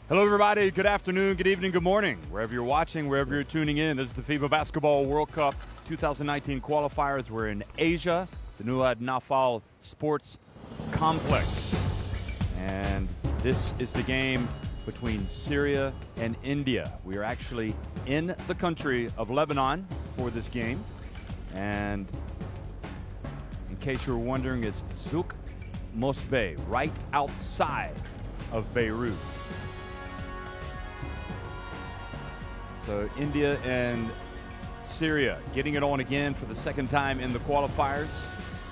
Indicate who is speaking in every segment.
Speaker 1: Hello, everybody. Good afternoon, good evening, good morning. Wherever you're watching, wherever you're tuning in, this is the FIBA Basketball World Cup 2019 qualifiers. We're in Asia, the Nulad Nafal Sports Complex. And this is the game between Syria and India. We are actually in the country of Lebanon for this game. And in case you're wondering, it's Zouk Mosbeh, right outside of Beirut. So India and Syria getting it on again for the second time in the qualifiers.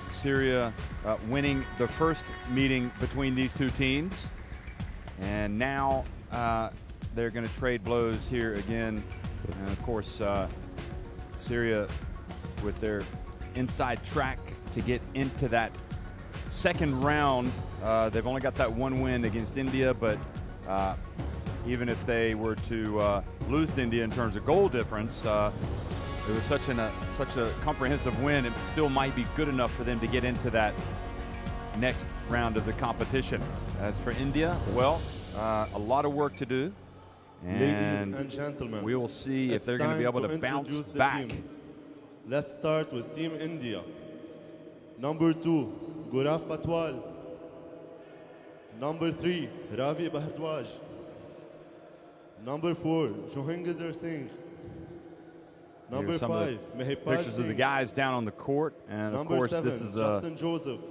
Speaker 1: Syria winning the first meeting between these two teams. And now they're going to trade blows here again. And of course, Syria with their inside track to get into that second round. They've only got that one win against India, but even if they were to lose to India in terms of goal difference, it was such a comprehensive win. It still might be good enough for them to get into that next round of the competition. As for India, well, a lot of work to do, and
Speaker 2: ladies and gentlemen,
Speaker 1: we will see if they're going to be able to bounce back.
Speaker 2: Let's start with Team India. Number 2, Gaurav Patwal. Number 3, Ravi Bhardwaj. Number 4, Johinder Singh. Number 5, Mehipal
Speaker 1: Pictures
Speaker 2: Singh.
Speaker 1: of the guys down on the court, and
Speaker 2: Number
Speaker 1: of course
Speaker 2: 7,
Speaker 1: this is
Speaker 2: Justin Joseph.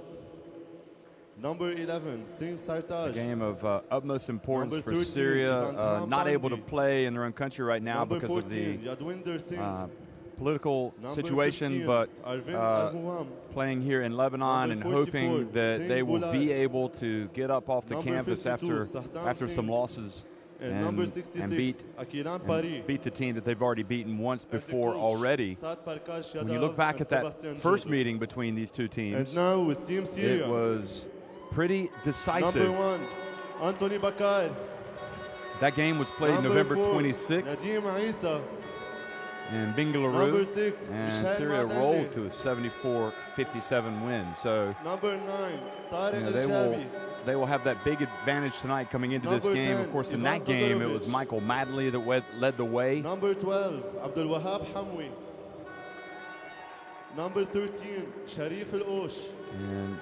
Speaker 2: Number 11, Singh
Speaker 1: a
Speaker 2: Sartaj.
Speaker 1: game of utmost importance
Speaker 2: Number
Speaker 1: for
Speaker 2: 13,
Speaker 1: Syria,
Speaker 2: Jivan
Speaker 1: not able to
Speaker 2: Pandey.
Speaker 1: play in their own country right now
Speaker 2: Number
Speaker 1: because
Speaker 2: 14,
Speaker 1: of the
Speaker 2: Yadwinder Singh.
Speaker 1: political
Speaker 2: Number
Speaker 1: situation,
Speaker 2: 15,
Speaker 1: but
Speaker 2: Arvind Arhuam.
Speaker 1: playing here in Lebanon and
Speaker 2: Number 44,
Speaker 1: hoping that
Speaker 2: Singh
Speaker 1: they will
Speaker 2: Bulai.
Speaker 1: be able to get up off the
Speaker 2: Number
Speaker 1: campus
Speaker 2: 52,
Speaker 1: after
Speaker 2: Sahdam
Speaker 1: some
Speaker 2: Singh.
Speaker 1: losses
Speaker 2: And number 66,
Speaker 1: and beat the team that they've already beaten once before already. When you look back at that first meeting between these two teams,
Speaker 2: and now with Team Syria,
Speaker 1: it was pretty decisive.
Speaker 2: Number 1, Anthony Bakar.
Speaker 1: That game was played
Speaker 2: Number
Speaker 1: November
Speaker 2: 4,
Speaker 1: 26th
Speaker 2: Nadim Isa.
Speaker 1: in Bengaluru,
Speaker 2: Number 6,
Speaker 1: and
Speaker 2: Mishal
Speaker 1: Syria
Speaker 2: Madani.
Speaker 1: rolled to a 74-57 win. So
Speaker 2: Number 9, Tariq El-Shabi.
Speaker 1: they will have that big advantage tonight coming into this
Speaker 2: Number
Speaker 1: game.
Speaker 2: 10,
Speaker 1: Of course, in
Speaker 2: Ivan
Speaker 1: that game, it
Speaker 2: Todorovic.
Speaker 1: was Michael Madley that led the way.
Speaker 2: Number 12, Abdul Wahab Hamwi. Number 13, Sharif El-Osh.
Speaker 1: And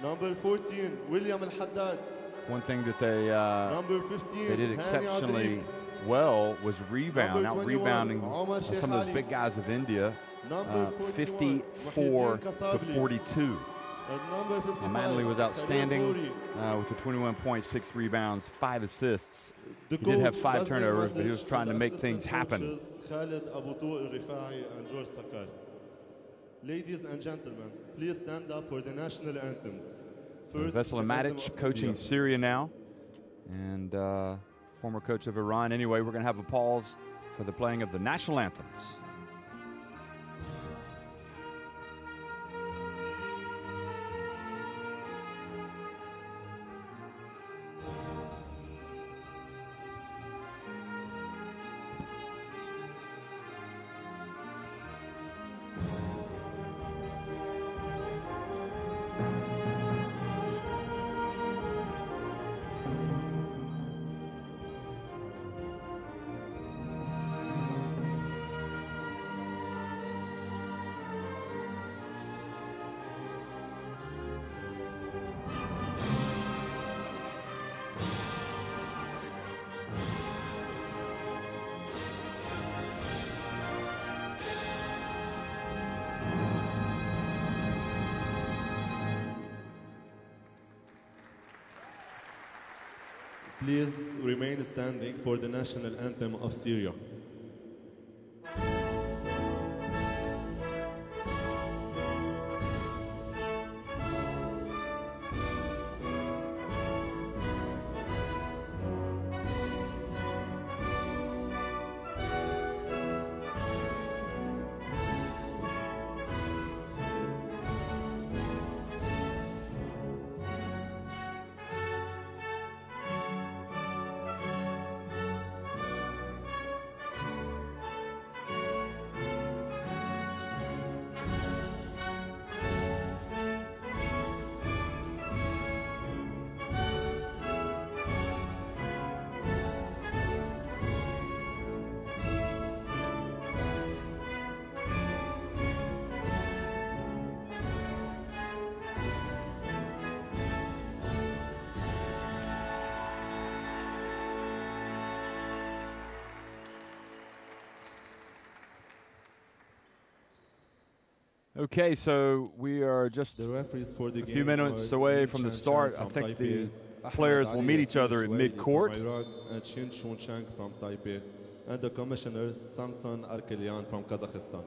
Speaker 2: Number 14, William El-Haddad.
Speaker 1: one thing that they
Speaker 2: Number 15,
Speaker 1: did
Speaker 2: Hani
Speaker 1: exceptionally
Speaker 2: Adrib.
Speaker 1: well was rebound,
Speaker 2: Number
Speaker 1: out
Speaker 2: 21,
Speaker 1: rebounding
Speaker 2: Omar
Speaker 1: some of those
Speaker 2: Sheikh
Speaker 1: big guys of India,
Speaker 2: Number 41,
Speaker 1: 54 to
Speaker 2: Muhyiddin
Speaker 1: 42.
Speaker 2: And number 55,
Speaker 1: And Manley was outstanding
Speaker 2: Karim
Speaker 1: with the 21.6 rebounds, 5 assists.
Speaker 2: The
Speaker 1: He did have
Speaker 2: coach,
Speaker 1: 5
Speaker 2: Basil
Speaker 1: turnovers, but he was
Speaker 2: Masic,
Speaker 1: trying to
Speaker 2: and
Speaker 1: make
Speaker 2: assistant
Speaker 1: things happen.
Speaker 2: coaches, Khalid Abu Tuq Al-Rifai and George Sakar. Ladies and gentlemen, please stand up for the national anthems. First,
Speaker 1: Vesel
Speaker 2: the anthem
Speaker 1: Matic
Speaker 2: of
Speaker 1: coaching
Speaker 2: India.
Speaker 1: Syria now, and former coach of Iran. Anyway, we're going to have a pause for the playing of the national anthems.
Speaker 2: Please remain standing for the national anthem of Syria.
Speaker 1: Okay, so we are just
Speaker 2: a
Speaker 1: few minutes away from the start. I think the players will meet each other at mid-court.
Speaker 2: And Shin Chun Chang from Taipei, and the commissioners Samson Arkelian from Kazakhstan.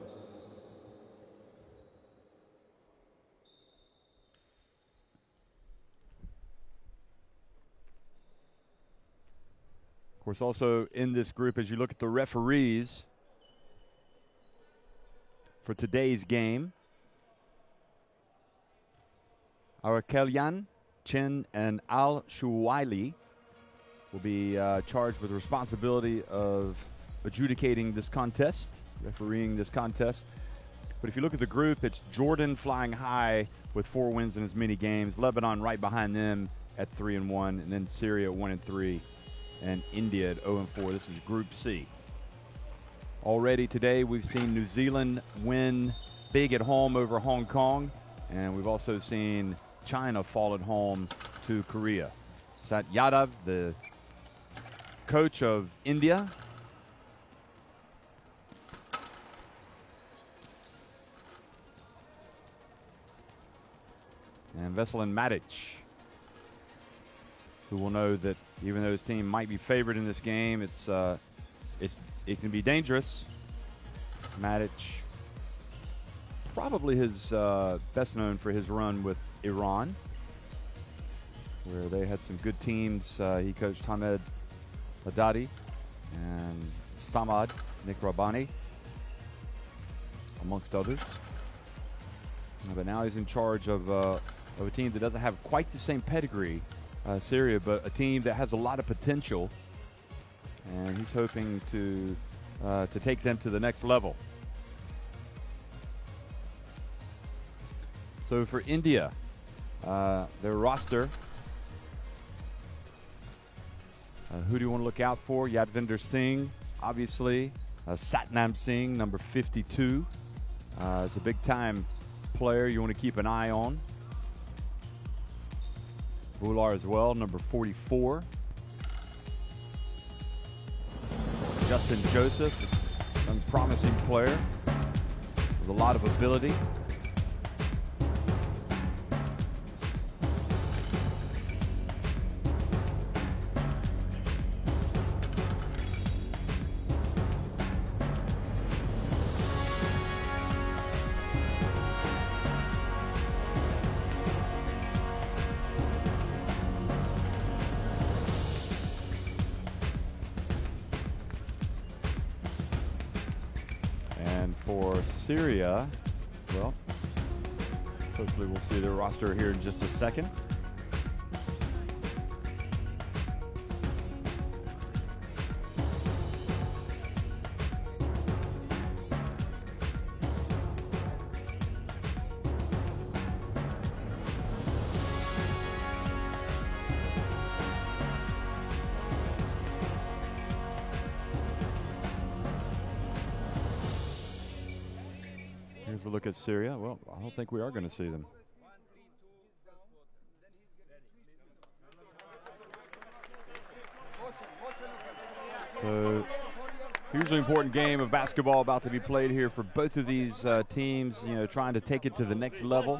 Speaker 1: Of course, also in this group, as you look at the referees for today's game, Arkelian, Chen, and Al-Shuwaili will be charged with the responsibility of adjudicating this contest, refereeing this contest. But if you look at the group, it's Jordan flying high with 4 wins in as many games, Lebanon right behind them at 3-1, and then Syria 1-3, and India at 0-4. This is Group C. Already today, we've seen New Zealand win big at home over Hong Kong, and we've also seen China fall at home to Korea. Sat Yadav, the coach of India, and Veselin Matic, who will know that even though his team might be favored in this game, it can be dangerous. Matic, probably his best known for his run with Iran, where they had some good teams. He coached Hamed Haddadi and Samad Nikrabani, amongst others. But now he's in charge of a team that doesn't have quite the same pedigree, Syria, but a team that has a lot of potential, and he's hoping to take them to the next level. So for India, their roster, who do you want to look out for? Yadvinder Singh, obviously. Satnam Singh, number 52. Is a big-time player you want to keep an eye on. Bular as well, number 44. Justin Joseph, a young promising player with a lot of ability. For Syria, well, hopefully we'll see their roster here in just a second. Here's a look at Syria. Well, I don't think we are going to see them. So here's an important game of basketball about to be played here for both of these teams, you know, trying to take it to the next level.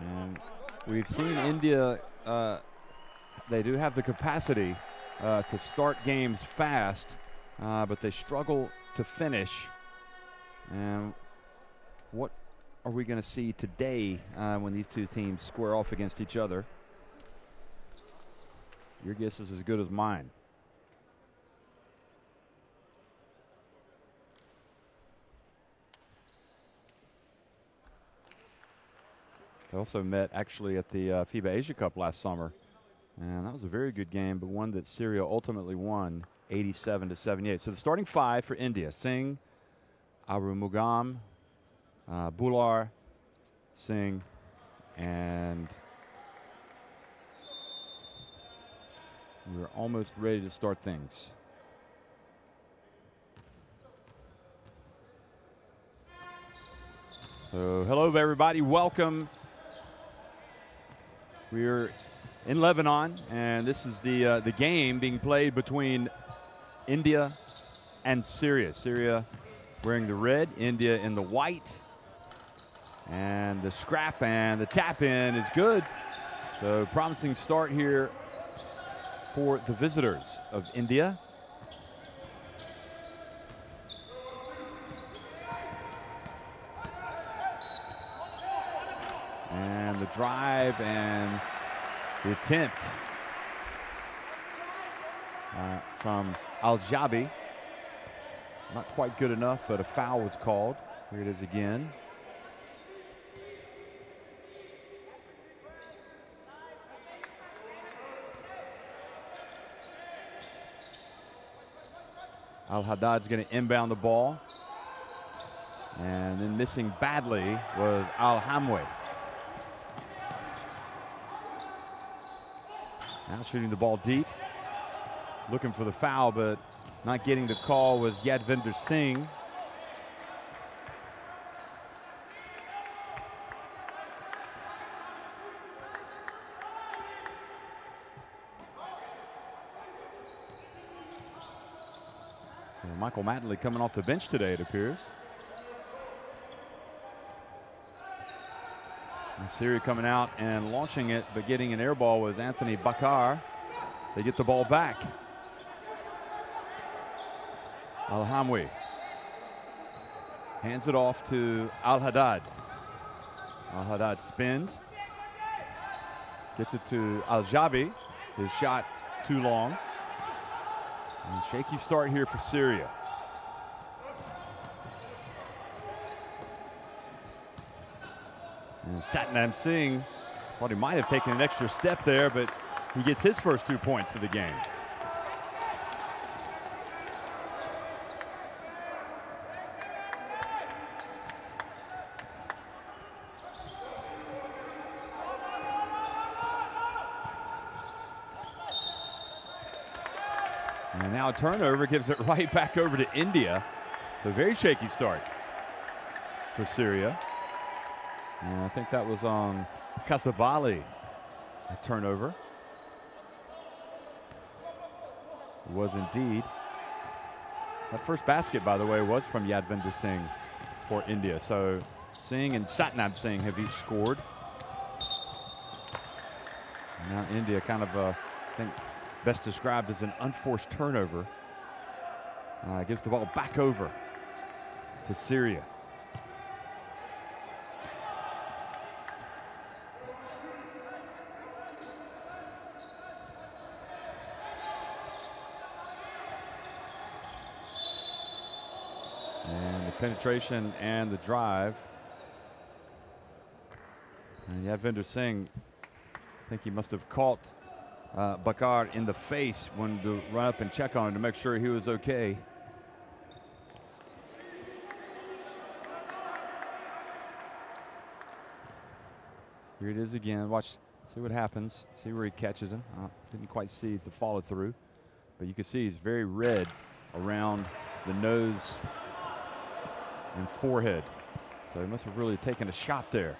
Speaker 1: And we've seen India, they do have the capacity to start games fast, but they struggle to finish. And what are we going to see today when these two teams square off against each other? Your guess is as good as mine. They also met actually at the FIBA Asia Cup last summer, and that was a very good game, but one that Syria ultimately won 87-78. So the starting 5 for India: Singh, Arumugam, Bular, Singh, and we're almost ready to start things. So hello everybody, welcome. We're in Lebanon, and this is the game being played between India and Syria. Syria wearing the red, India in the white. And the scrap and the tap in is good. So promising start here for the visitors of India. And the drive and the attempt from Al-Jabi. Not quite good enough, but a foul was called. Here it is again. Al-Haddad's going to inbound the ball. And then missing badly was Al-Hamwi. Now shooting the ball deep. Looking for the foul, but not getting the call was Yadvinder Singh. And Michael Matley coming off the bench today, it appears. And Syria coming out and launching it, but getting an air ball was Anthony Bakar. They get the ball back. Al-Hamwi hands it off to Al-Haddad. Al-Haddad spins. Gets it to Al-Jabi. His shot too long. And shaky start here for Syria. And Satnam Singh thought he might have taken an extra step there, but he gets his first 2 points of the game. And now a turnover gives it right back over to India. So very shaky start for Syria. And I think that was on Kasabali, a turnover. It was indeed. That first basket, by the way, was from Yadvinder Singh for India. So Singh and Satnam Singh have each scored. And now India kind of, I think, best described as an unforced turnover. Gives the ball back over to Syria. And the penetration and the drive. And Yadvinder Singh, I think he must have caught Bakar in the face when to run up and check on him to make sure he was okay. Here it is again. Watch, see what happens. See where he catches him. Didn't quite see the follow through, but you can see he's very red around the nose and forehead. So he must have really taken a shot there.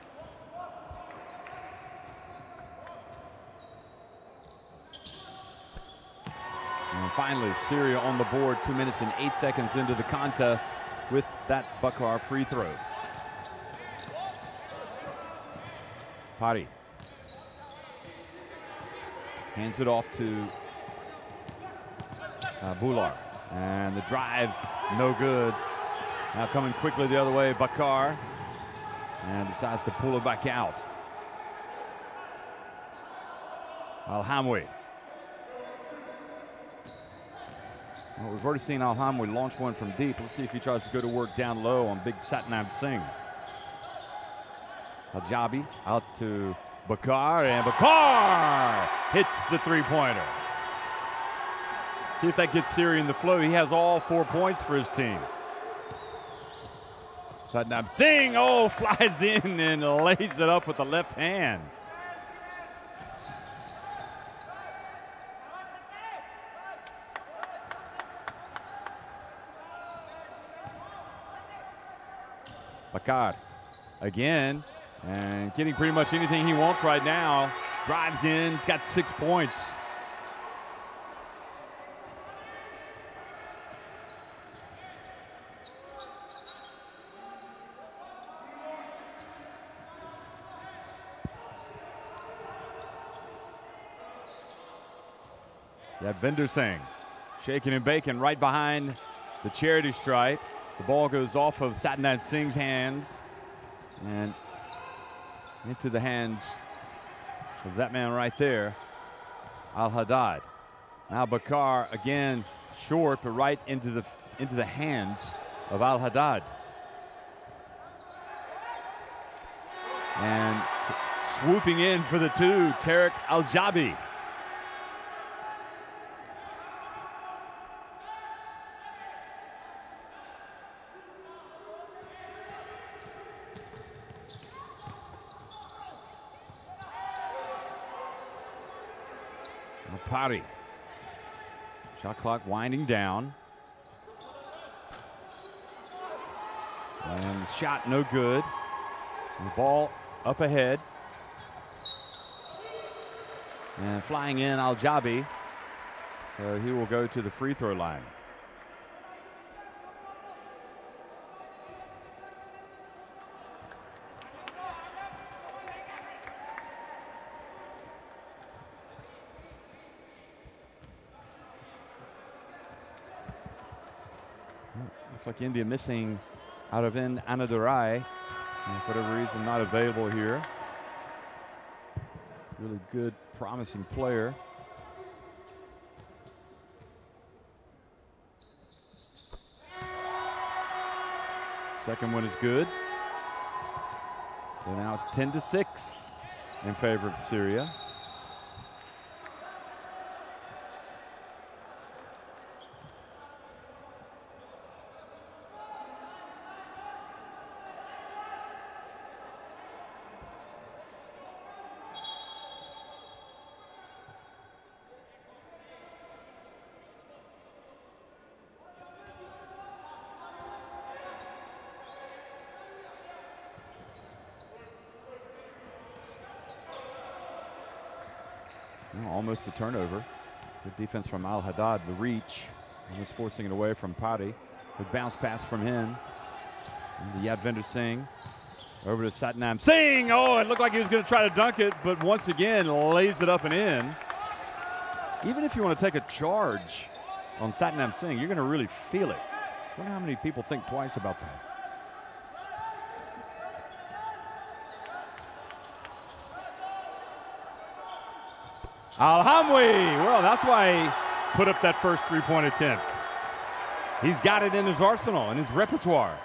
Speaker 1: And finally, Syria on the board 2 minutes and 8 seconds into the contest with that Bakar free throw. Pari hands it off to Bular. And the drive, no good. Now coming quickly the other way, Bakar. And decides to pull it back out. Al-Hamwi. Well, we've already seen Al-Hamwi launch one from deep. Let's see if he tries to go to work down low on big Satnam Singh. Al-Jabi out to Bakar, and Bakar hits the three-pointer. See if that gets Syria in the flow. He has all 4 points for his team. Satnam Singh, flies in and lays it up with the left hand. Bakar again, and getting pretty much anything he wants right now. Drives in, he's got 6 points. Yadvinder Singh shaking and baking right behind the charity stripe. The ball goes off of Satnam Singh's hands and into the hands of that man right there, Al-Haddad. Now Bakar again short, but right into the hands of Al-Haddad. And swooping in for the two, Tariq Al-Jabi. Pari. Shot clock winding down. And the shot no good. And the ball up ahead. And flying in Al-Jabi. So he will go to the free throw line. Looks like India missing out of Anadurai, and for whatever reason not available here. Really good, promising player. Second one is good. So now it's 10-6 in favor of Syria. Almost a turnover. Good defense from Al-Haddad, the reach. Almost forcing it away from Padi. Good bounce pass from him. And the Yadvinder Singh over to Satnam Singh. Oh, it looked like he was going to try to dunk it, but once again lays it up and in. Even if you want to take a charge on Satnam Singh, you're going to really feel it. I wonder how many people think twice about that. Al-Hamwi, well, that's why he put up that first three-point attempt. He's got it in his arsenal, in his repertoire.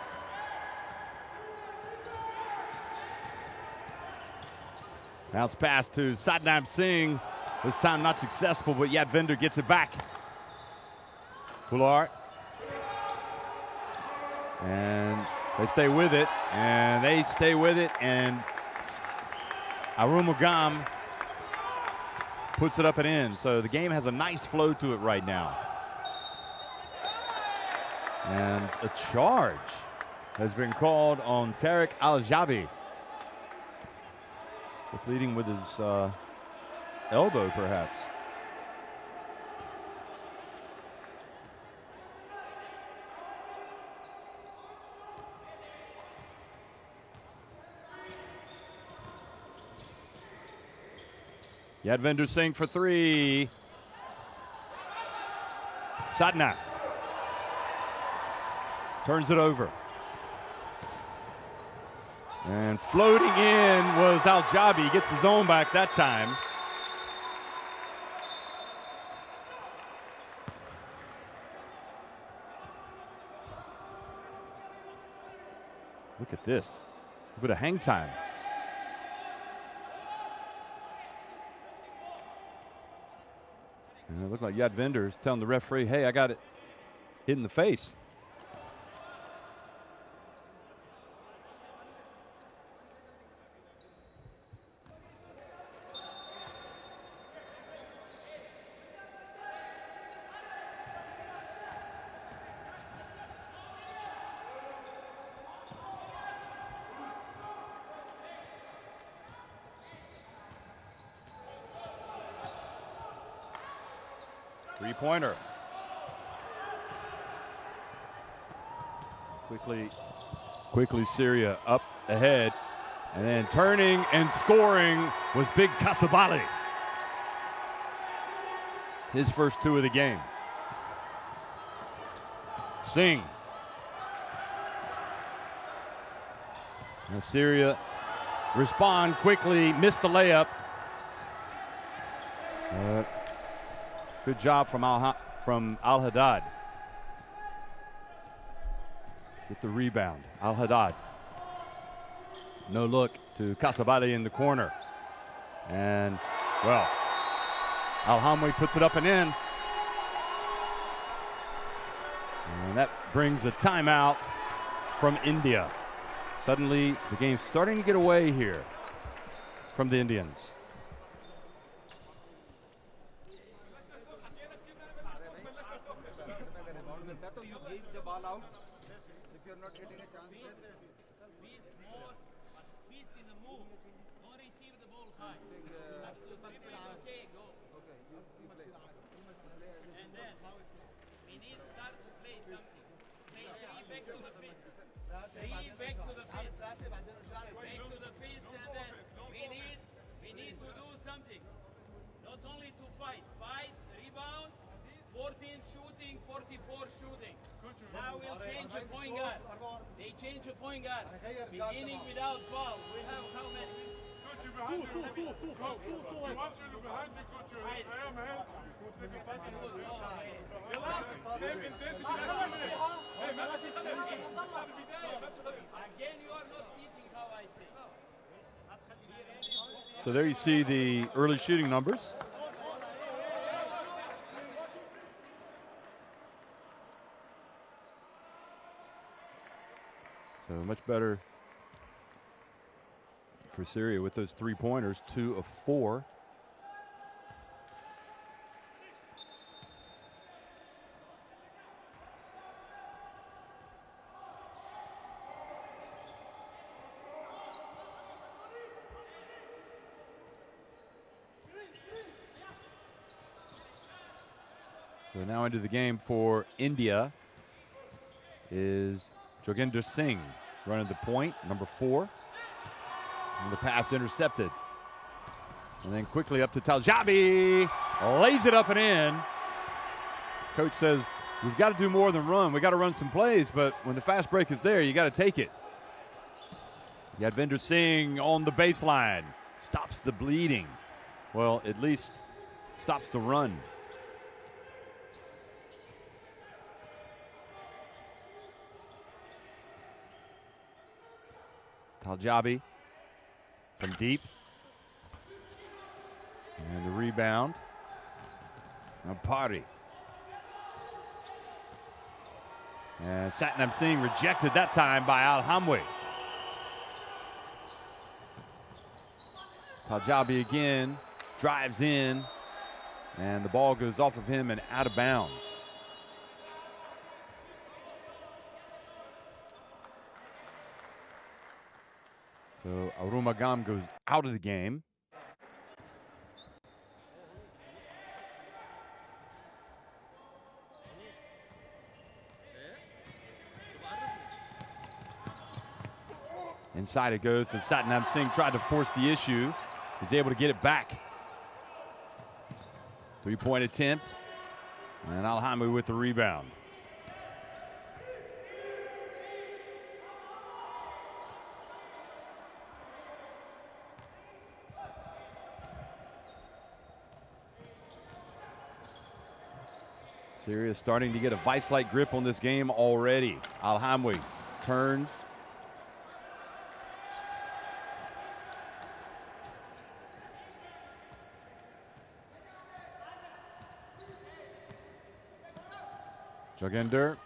Speaker 1: Bounce pass to Satnam Singh. This time not successful, but Yadvinder gets it back. Pullard. And they stay with it, and Arumugam puts it up and in. So the game has a nice flow to it right now. And a charge has been called on Tariq Al-Jabi. Just leading with his elbow, perhaps. Yadvinder Singh for three. Satnam turns it over. And floating in was Al-Jabi. He gets his own back that time. Look at this. A bit of hang time. And it looked like Yadvinder is telling the referee, hey, I got it hit in the face. Three-pointer. Quickly Syria up ahead. And then turning and scoring was Big Kasabali. his first 2 of the game. Singh. Now Syria respond quickly, missed the layup. Good job from Al-Haddad with the rebound. Al-Haddad. No look to Kasabali in the corner. And, well, Al-Hamwi puts it up and in. And that brings a timeout from India. Suddenly, the game's starting to get away here from the Indians.
Speaker 3: We need to do something. Not only to fight, rebound, 14 shooting, 44 shooting. Now we'll change a point guard. They change a point guard. Beginning without foul. We have how many? Again, you are not eating how I say.
Speaker 1: So there you see the early shooting numbers. So much better for Syria with those 3-pointers, 2 of 4. So now into the game for India is Joginder Singh running the point, number 4. And the pass intercepted. And then quickly up to Taljabi. Lays it up and in. Coach says, we've got to do more than run. We've got to run some plays, but when the fast break is there, you got to take it. Yadvinder Singh on the baseline. Stops the bleeding. Well, at least stops the run. Taljabi from deep. And the rebound. Now Pari. And Satnam Singh rejected that time by Al-Hamwi. Taljabi again, drives in, and the ball goes off of him and out of bounds. So Arumagam goes out of the game. Inside it goes to Satnam Singh, tried to force the issue. He's able to get it back. 3-point attempt. And Al-Hamwi with the rebound. Syria starting to get a vice-like grip on this game already. Al-Hamwi turns. Joginder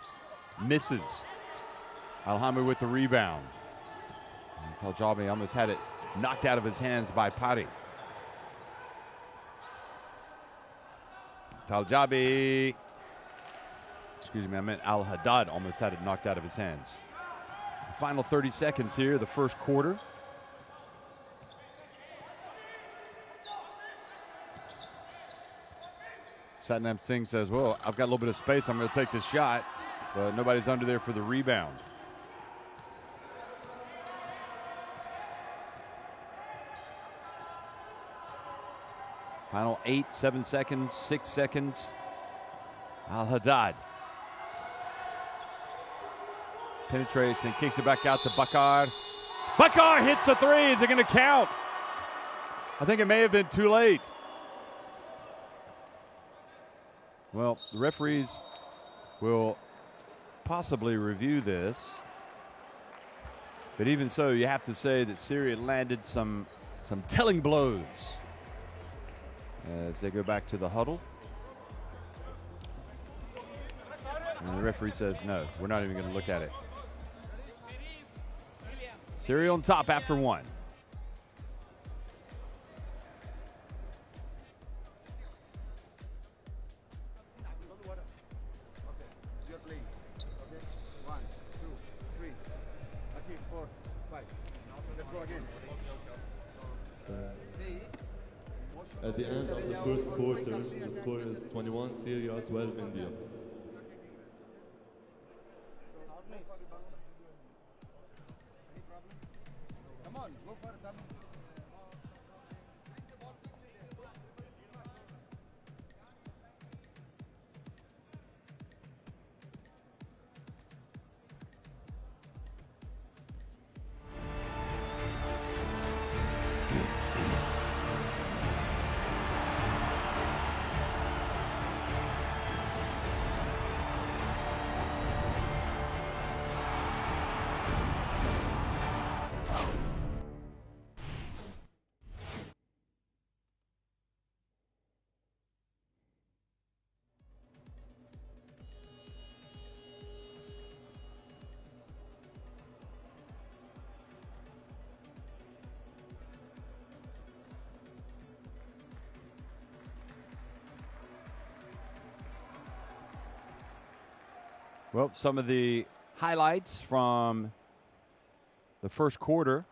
Speaker 1: misses. Al-Hamwi with the rebound. Taljabi almost had it knocked out of his hands by Pari. Taljabi. Excuse me, I meant Al-Haddad almost had it knocked out of his hands. The final 30 seconds here, the first quarter. Satnam Singh says, well, I've got a little bit of space. I'm going to take this shot, but nobody's under there for the rebound. Final 8, 7 seconds, 6 seconds. Al-Haddad penetrates and kicks it back out to Bakar. Bakar hits the three. Is it going to count? I think it may have been too late. Well, the referees will possibly review this. But even so, you have to say that Syria landed some telling blows as they go back to the huddle. And the referee says, no, we're not even going to look at it. Syria on top after one.
Speaker 2: At the end of the first quarter, the score is 21 Syria, 12 India.
Speaker 4: Come on, go for some.
Speaker 1: Well, some of the highlights from the first quarter.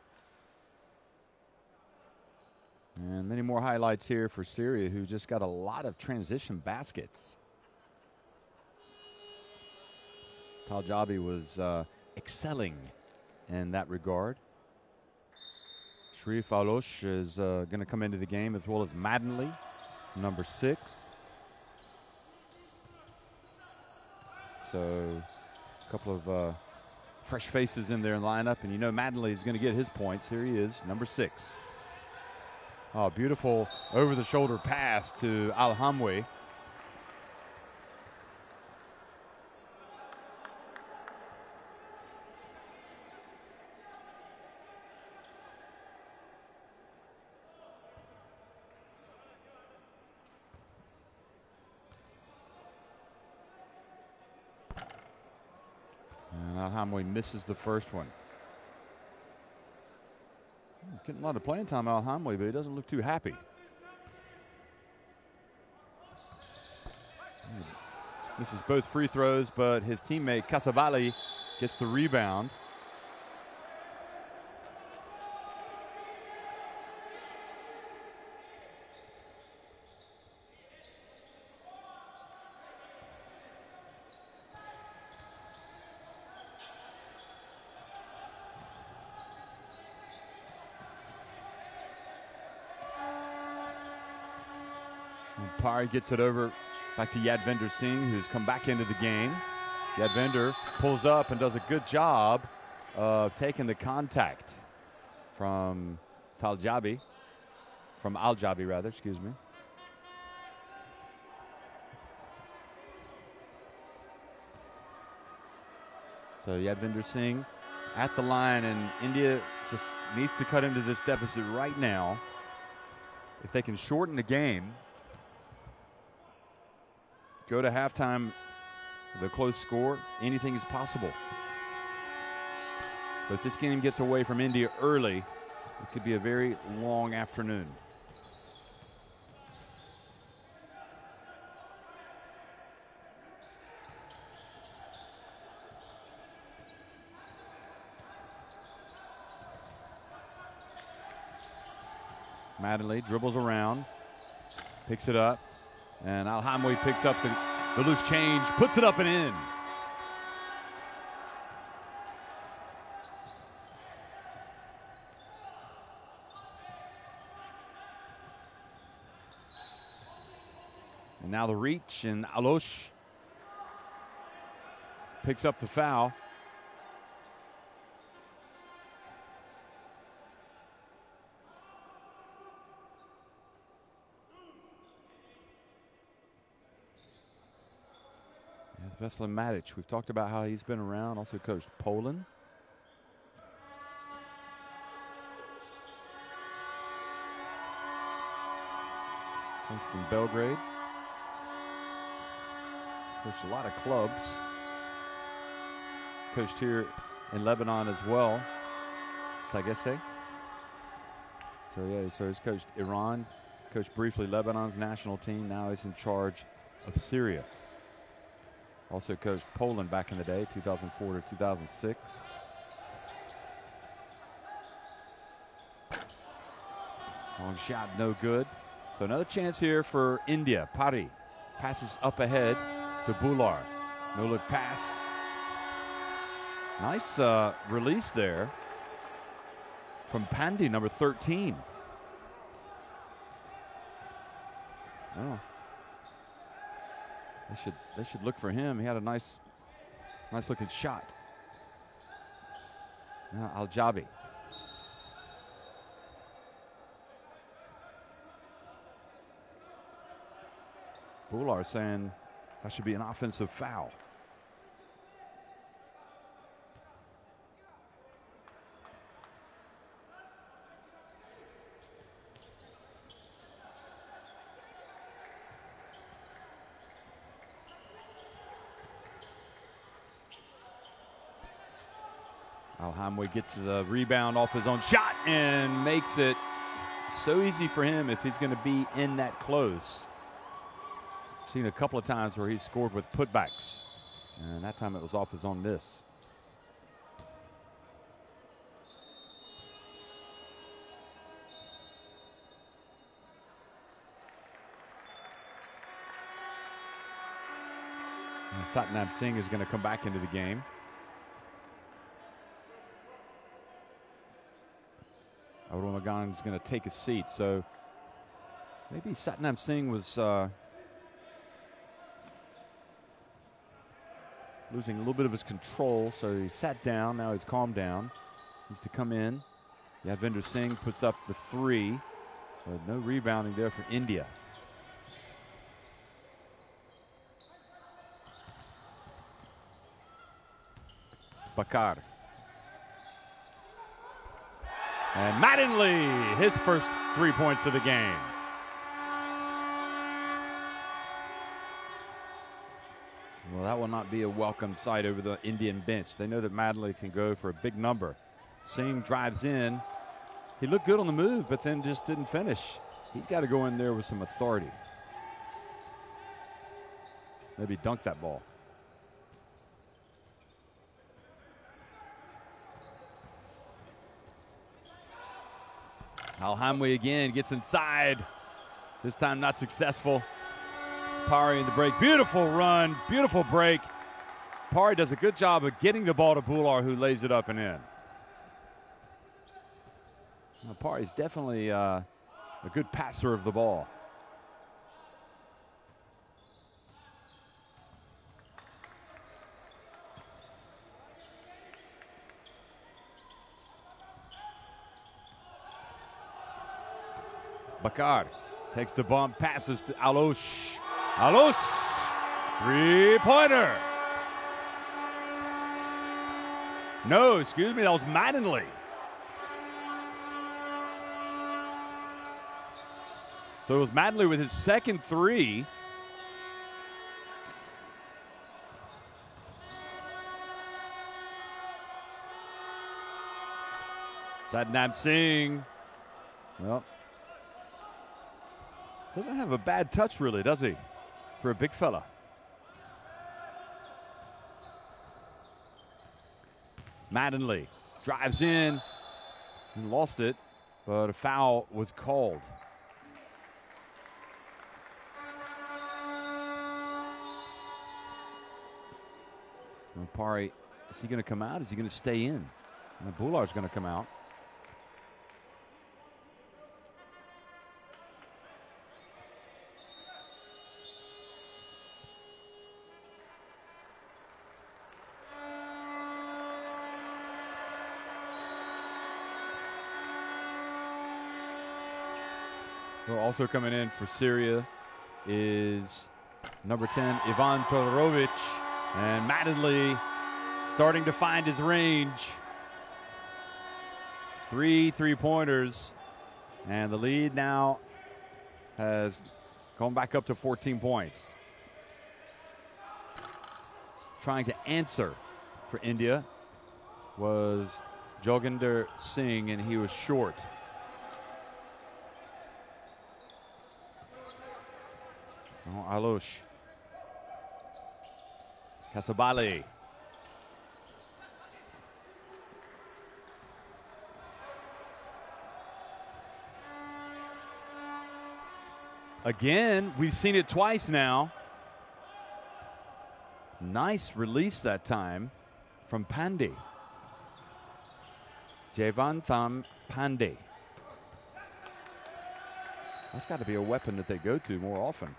Speaker 1: And many more highlights here for Syria, who just got a lot of transition baskets. Taljabi was excelling in that regard. Sharif Alosh is going to come into the game, as well as Maddenley, number 6. So a couple of fresh faces in their lineup, and you know Maddenley is going to get his points. Here he is, number 6. Oh, beautiful over-the-shoulder pass to Al-Hamwi. Al-Hamwi misses the first one. He's getting a lot of playing time, Al-Hamwi, but he doesn't look too happy. Misses both free throws, but his teammate Kasabali gets the rebound. Pari gets it over back to Yadvinder Singh, who's come back into the game. Yadvinder pulls up and does a good job of taking the contact from Taljabi, from Al-Jabi rather, excuse me. So Yadvinder Singh at the line, and India just needs to cut into this deficit right now. If they can shorten the game, go to halftime with a close score, anything is possible. But if this game gets away from India early, it could be a very long afternoon. Maddenley dribbles around, picks it up, and Al-Hamwi picks up the loose change, puts it up and in. And now the reach, and Alosh picks up the foul. Veselin Matic, we've talked about how he's been around, also coached Poland. Comes from Belgrade. Coached a lot of clubs. He's coached here in Lebanon as well. Sagesse. So yeah, so he's coached Iran, coached briefly Lebanon's national team. Now he's in charge of Syria. Also coached Poland back in the day, 2004 to 2006. Long shot, no good. So another chance here for India. Pari passes up ahead to Bular. No look pass. Nice release there from Pandey, number 13. Oh. They should look for him. He had a nice looking shot. Now Al-Jabi. Bular saying that should be an offensive foul. Al-Hamwi gets the rebound off his own shot and makes it so easy for him if he's going to be in that close. Seen a couple of times where he's scored with putbacks, and that time it was off his own miss. And Satnam Singh is going to come back into the game. Arumagan is going to take a seat, so maybe Satnam Singh was losing a little bit of his control, so he sat down. Now he's calmed down. He's to come in. Yadvinder Singh puts up the three, but no rebounding there for India. Bakar. And Mattingly, his first 3 points of the game. Well, that will not be a welcome sight over the Indian bench. They know that Mattingly can go for a big number. Singh drives in. He looked good on the move, but then just didn't finish. He's got to go in there with some authority. Maybe dunk that ball. Al-Hamwi again gets inside. This time not successful. Pari in the break. Beautiful run, beautiful break. Pari does a good job of getting the ball to Bular, who lays it up and in. Well, Pari's definitely a good passer of the ball. Bakar takes the bump, passes to Alosh. Alosh, three-pointer. No, excuse me, that was Mattingly. So it was Mattingly with his second three. Satnam Singh. Well, doesn't have a bad touch, really, does he? For a big fella. Mattingly drives in and lost it, but a foul was called. And Pari, is he going to come out? Is he going to stay in? And Bular's going to come out. Well, also coming in for Syria is number 10, Ivan Todorovic. And Mattingly starting to find his range. 3 3-pointers. And the lead now has gone back up to 14 points. Trying to answer for India was Joginder Singh, and he was short. Oh, Alosh. Kasabali. Again, we've seen it twice now. Nice release that time from Pandey. Javantham Pandey. That's got to be a weapon that they go to more often.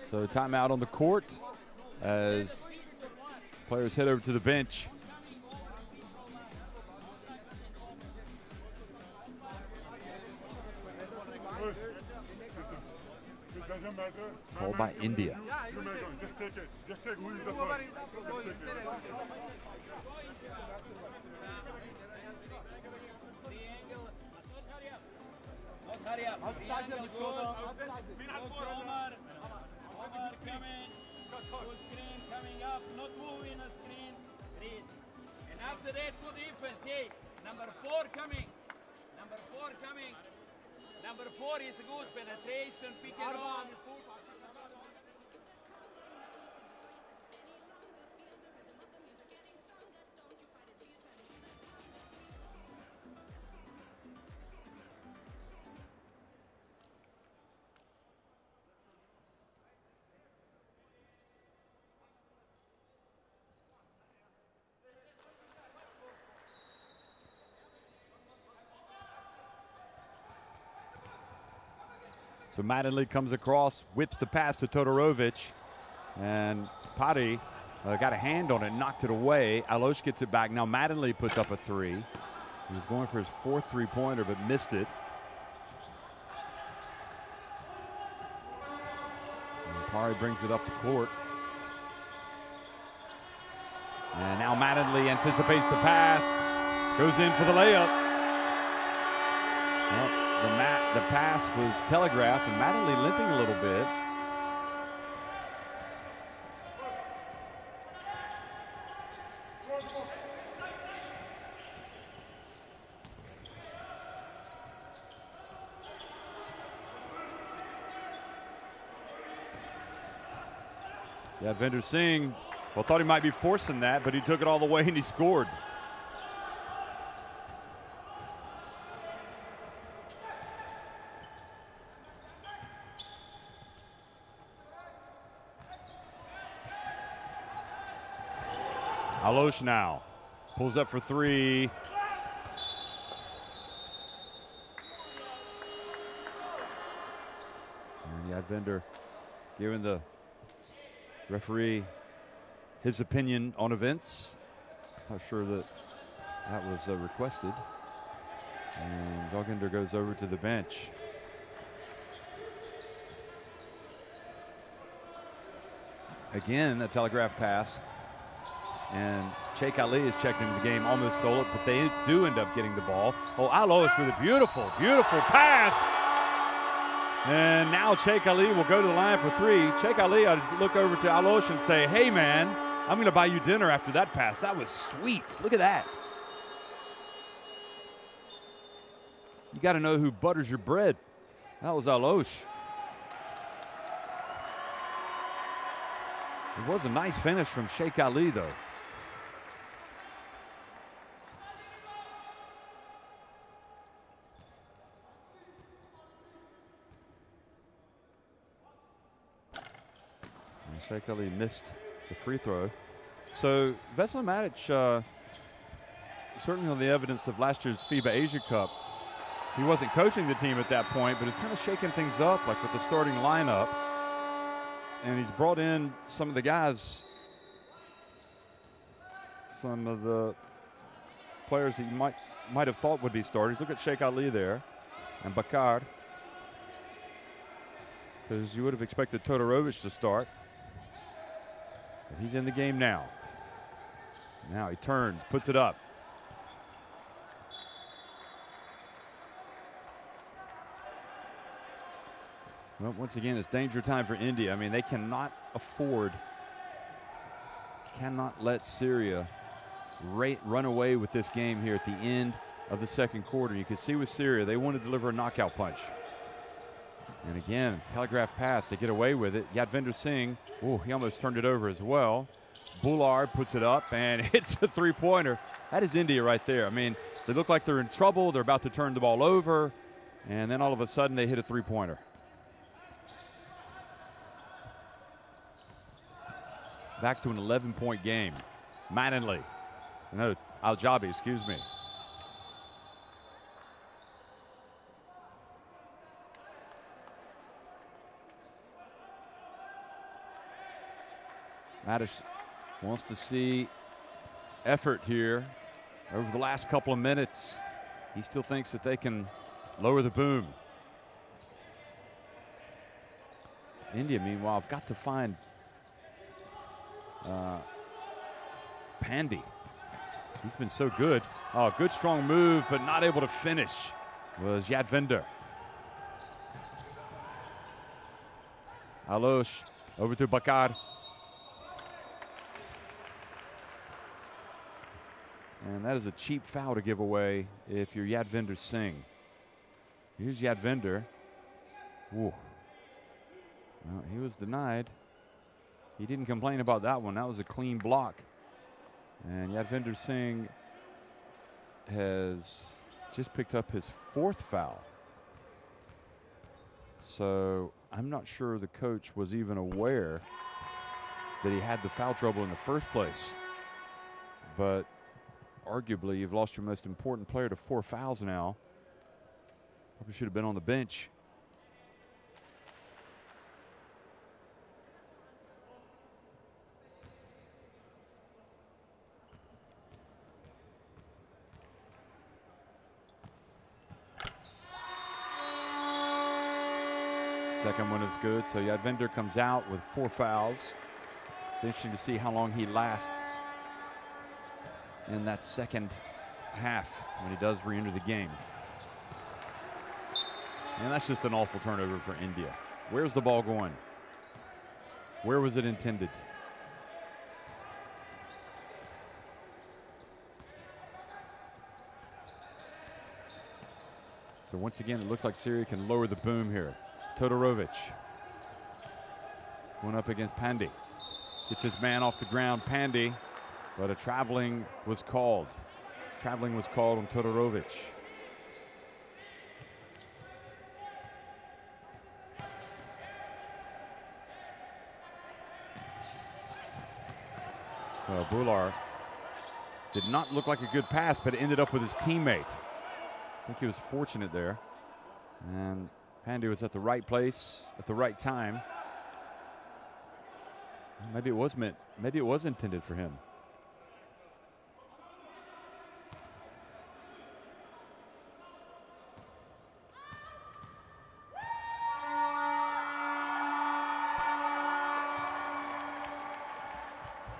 Speaker 1: So timeout on the court as players head over to the bench. Called by India.
Speaker 5: Just take who is the first.
Speaker 3: Hurry up. Omar coming. Full screen coming up. Not moving a screen. Read. And after that, good defense. Hey, number 4 coming. Number 4 coming. Number 4 is good penetration. Pick it on.
Speaker 1: So Mattingly comes across, whips the pass to Todorovic, and Pari got a hand on it, knocked it away. Alosh gets it back. Now Mattingly puts up a 3. He was going for his 4th 3-pointer, but missed it. And Pari brings it up the court. And now Mattingly anticipates the pass, goes in for the layup. Well, the pass was telegraphed, and Mattingly limping a little bit. Yeah, Vinder Singh, well, thought he might be forcing that, but he took it all the way and he scored. Alosh now pulls up for 3. And Yadvinder giving the referee his opinion on events. Not sure that was requested. And Joginder goes over to the bench. Again, a telegraph pass. And Sheikh Ali is checked into the game, almost stole it, but they do end up getting the ball. Oh, Alosh with a beautiful, beautiful pass. And now Sheikh Ali will go to the line for 3. Sheikh Ali ought to look over to Alosh and say, hey, man, I'm going to buy you dinner after that pass. That was sweet. Look at that. You got to know who butters your bread. That was Alosh. It was a nice finish from Sheikh Ali, though. Sheikh Ali missed the free throw. So Vesna Matic, certainly on the evidence of last year's FIBA Asia Cup, he wasn't coaching the team at that point, but he's kind of shaking things up, like with the starting lineup. And he's brought in some of the guys, some of the players that you might have thought would be starters. Look at Sheikh Ali there and Bakar, because you would have expected Todorovic to start. But he's in the game now. Now he turns, puts it up. Well, once again, it's danger time for India. I mean, they cannot let Syria run away with this game here at the end of the second quarter. You can see with Syria, they want to deliver a knockout punch. And again, telegraph pass, they get away with it. Yadvinder Singh, oh, he almost turned it over as well. Bullard puts it up and hits a three-pointer. That is India right there. I mean, they look like they're in trouble. They're about to turn the ball over. And then all of a sudden, they hit a three-pointer. Back to an 11-point game. Mattingly. No, Al-Jabi, excuse me. Madish wants to see effort here over the last couple of minutes. He still thinks that they can lower the boom. India, meanwhile, have got to find Pandey. He's been so good. Oh, good strong move, but not able to finish was Yadvinder. Alosh over to Bakar. And that is a cheap foul to give away if you're Yadvinder Singh. Here's Yadvinder. Ooh. Well, he was denied. He didn't complain about that one. That was a clean block. And Yadvinder Singh has just picked up his fourth foul. So I'm not sure the coach was even aware that he had the foul trouble in the first place. But arguably, you've lost your most important player to 4 fouls now. Probably should have been on the bench. Second one is good. So Yadvinder comes out with 4 fouls. Interesting to see how long he lasts in that second half when he does re-enter the game. And that's just an awful turnover for India. Where's the ball going? Where was it intended? So once again, it looks like Syria can lower the boom here. Todorovic going up against Pandey. Gets his man off the ground, Pandey, but a traveling was called. Traveling was called on Todorovic. Well, Bular did not look like a good pass, but it ended up with his teammate. I think he was fortunate there. And Pandey was at the right place at the right time. Maybe it was intended for him.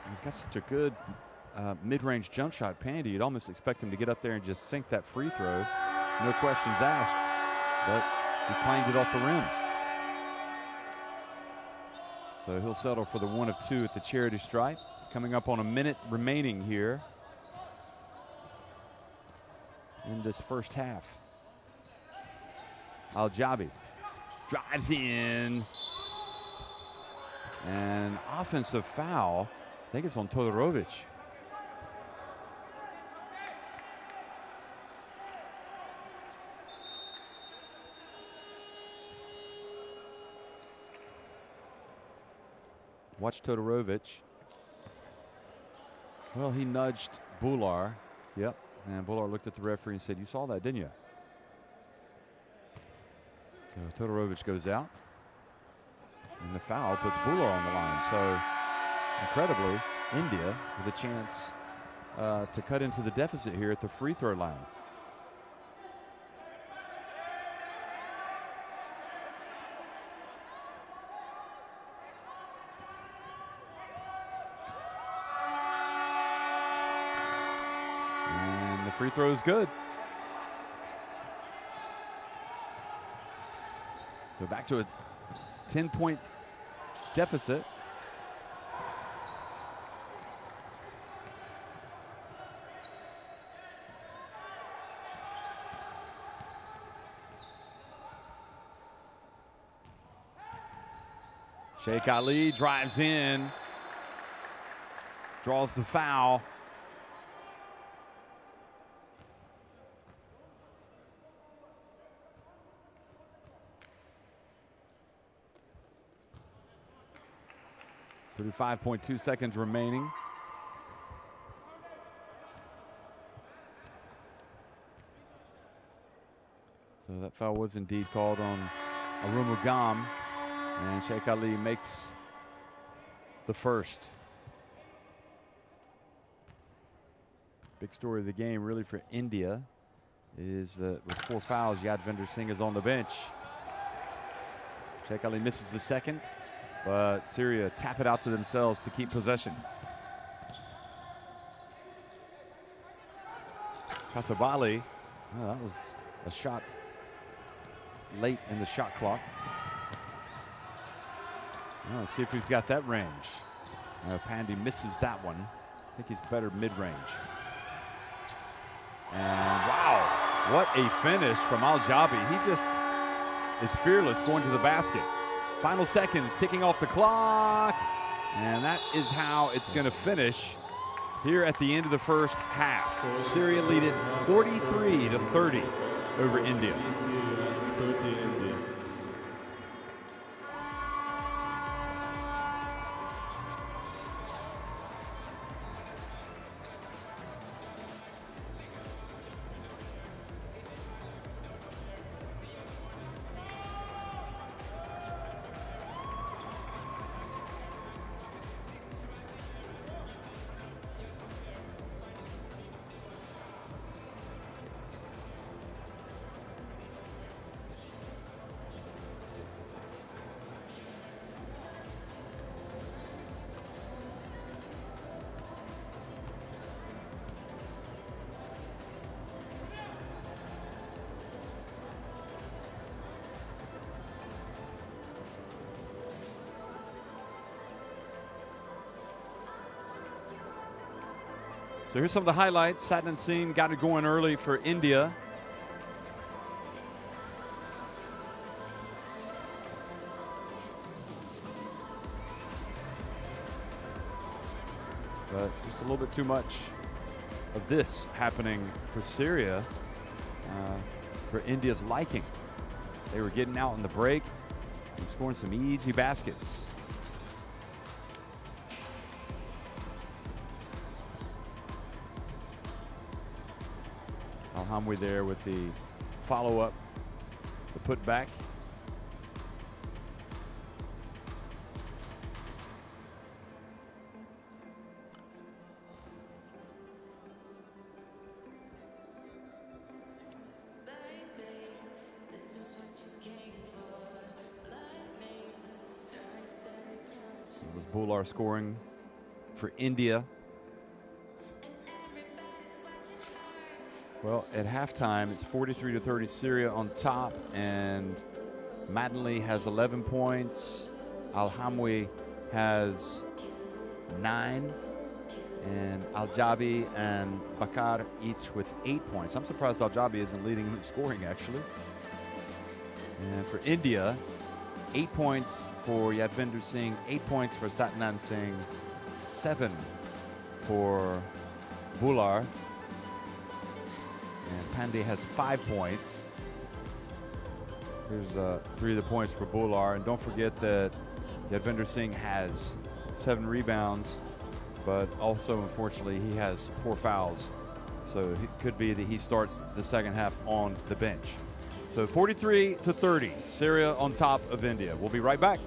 Speaker 1: He's got such a good mid-range jump shot, Pandey. You'd almost expect him to get up there and just sink that free throw. No questions asked. But he claimed it off the rim. So he'll settle for the 1 of 2 at the charity stripe. Coming up on a minute remaining here in this first half. Al-Jabi drives in. And offensive foul. I think it's on Todorovic. Watch Todorovic. Well, he nudged Bular. Yep. And Bular looked at the referee and said, "You saw that, didn't you?" So Todorovic goes out. And the foul puts Bular on the line. So incredibly, India with a chance to cut into the deficit here at the free throw line. And the free throw is good. So back to a 10-point deficit. Sheikh Ali drives in, draws the foul. .2 seconds remaining. So that foul was indeed called on Arumugam, and Sheikh Ali makes the first. Big story of the game really for India is that with 4 fouls, Yadvinder Singh is on the bench. Sheikh Ali misses the second, but Syria tap it out to themselves to keep possession. Kasabali, oh, that was a shot late in the shot clock. Oh, let's see if he's got that range. Pandey misses that one. I think he's better mid-range. And wow, what a finish from Al-Jabi. He just is fearless going to the basket. Final seconds ticking off the clock. And that is how it's going to finish here at the end of the first half. Syria lead it 43-30 over India. So here's some of the highlights. Satnam Singh got it going early for India. But just a little bit too much of this happening for Syria, for India's liking. They were getting out in the break and scoring some easy baskets. Al-Hamwi there with the follow-up, the putback. It was Bular scoring for India. Well, at halftime, it's 43-30 Syria on top, and Madinli has 11 points. Al-Hamwi has 9, and Al-Jabi and Bakar each with 8 points. I'm surprised Al-Jabi isn't leading in scoring, actually. And for India, 8 points for Yadvinder Singh, 8 points for Satnam Singh, 7 for Bular. And Pandey has 5 points. Here's 3 of the points for Bular. And don't forget that Yadvinder Singh has 7 rebounds but also, unfortunately, he has 4 fouls. So it could be that he starts the second half on the bench. So 43-30, Syria on top of India. We'll be right back.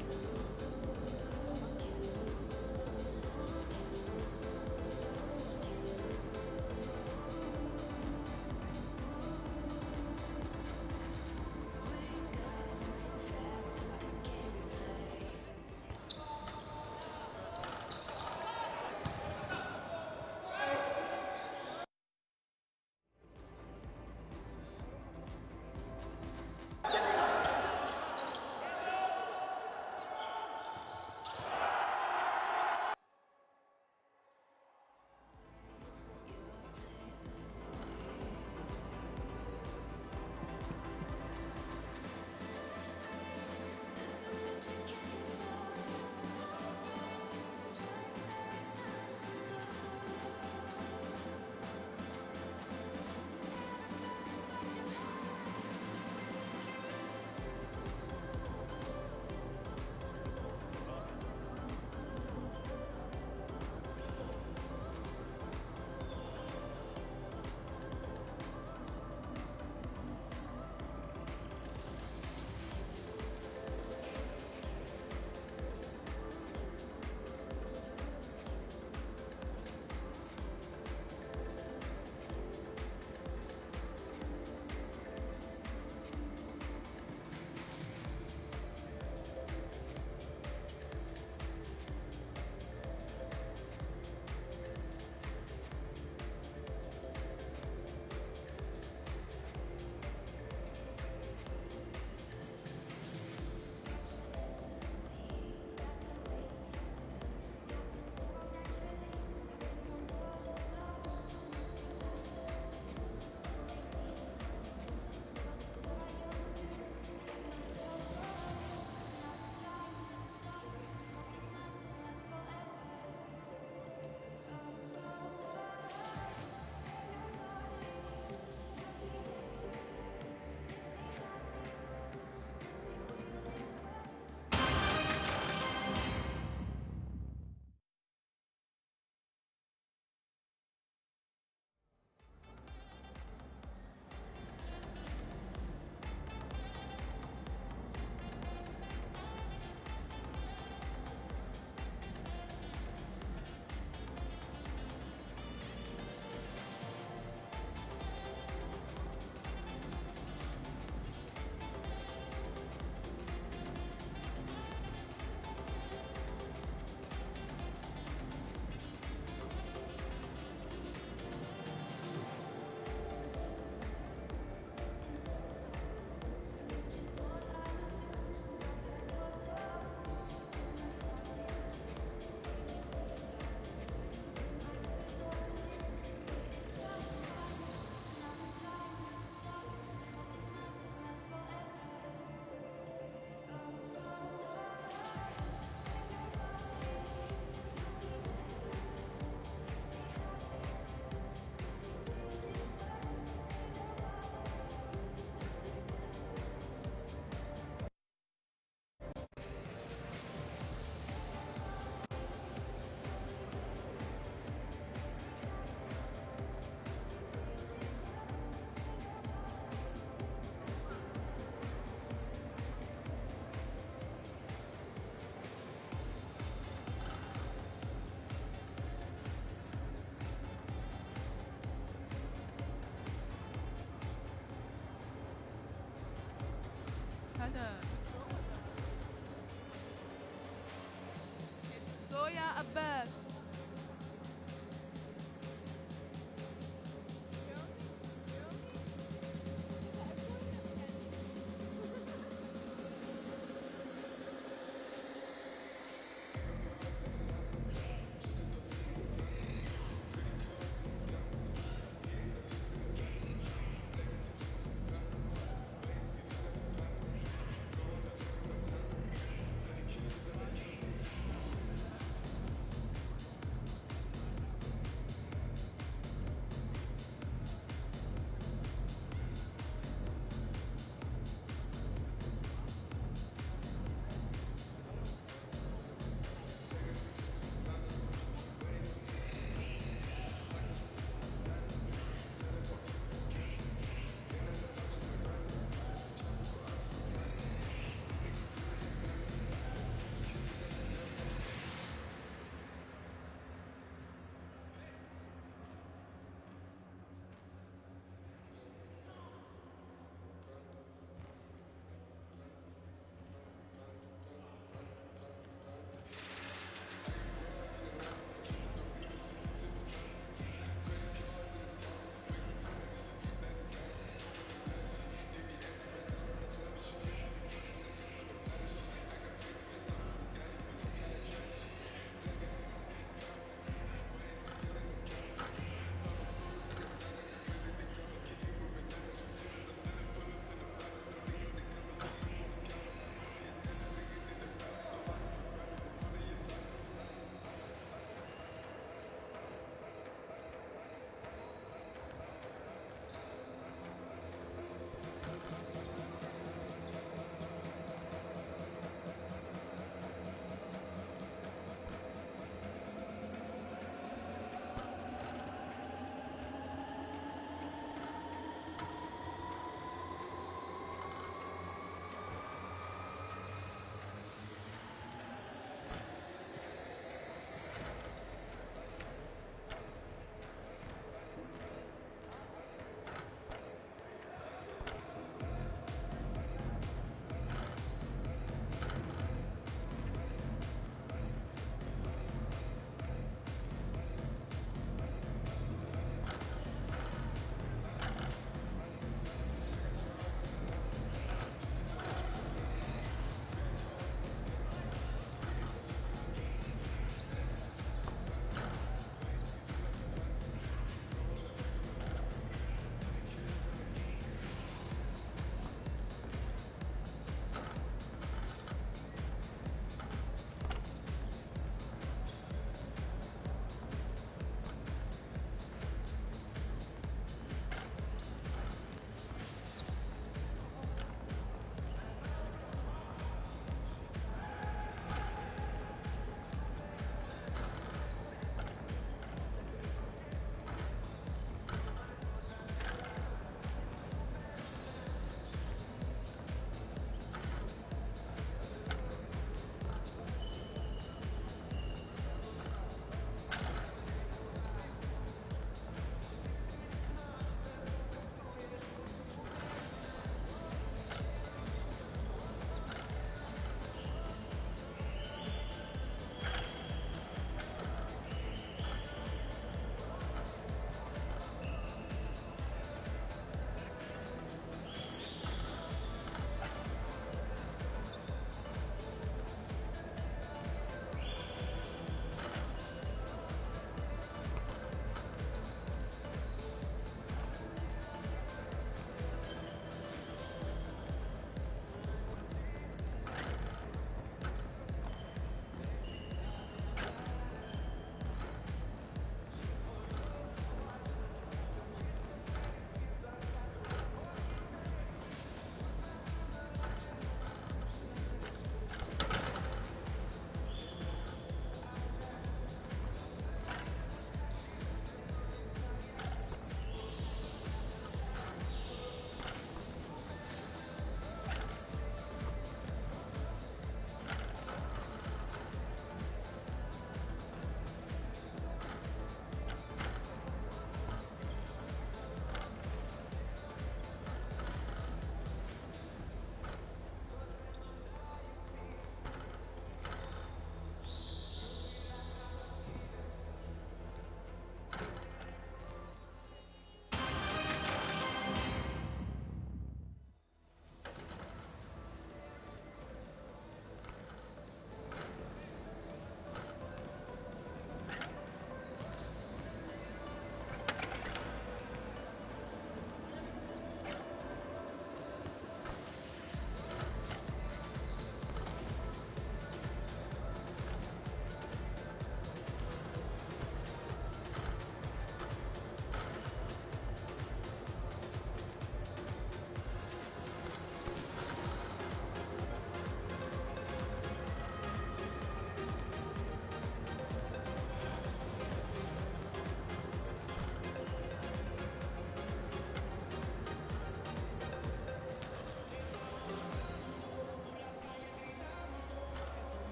Speaker 6: Zoya Abbas.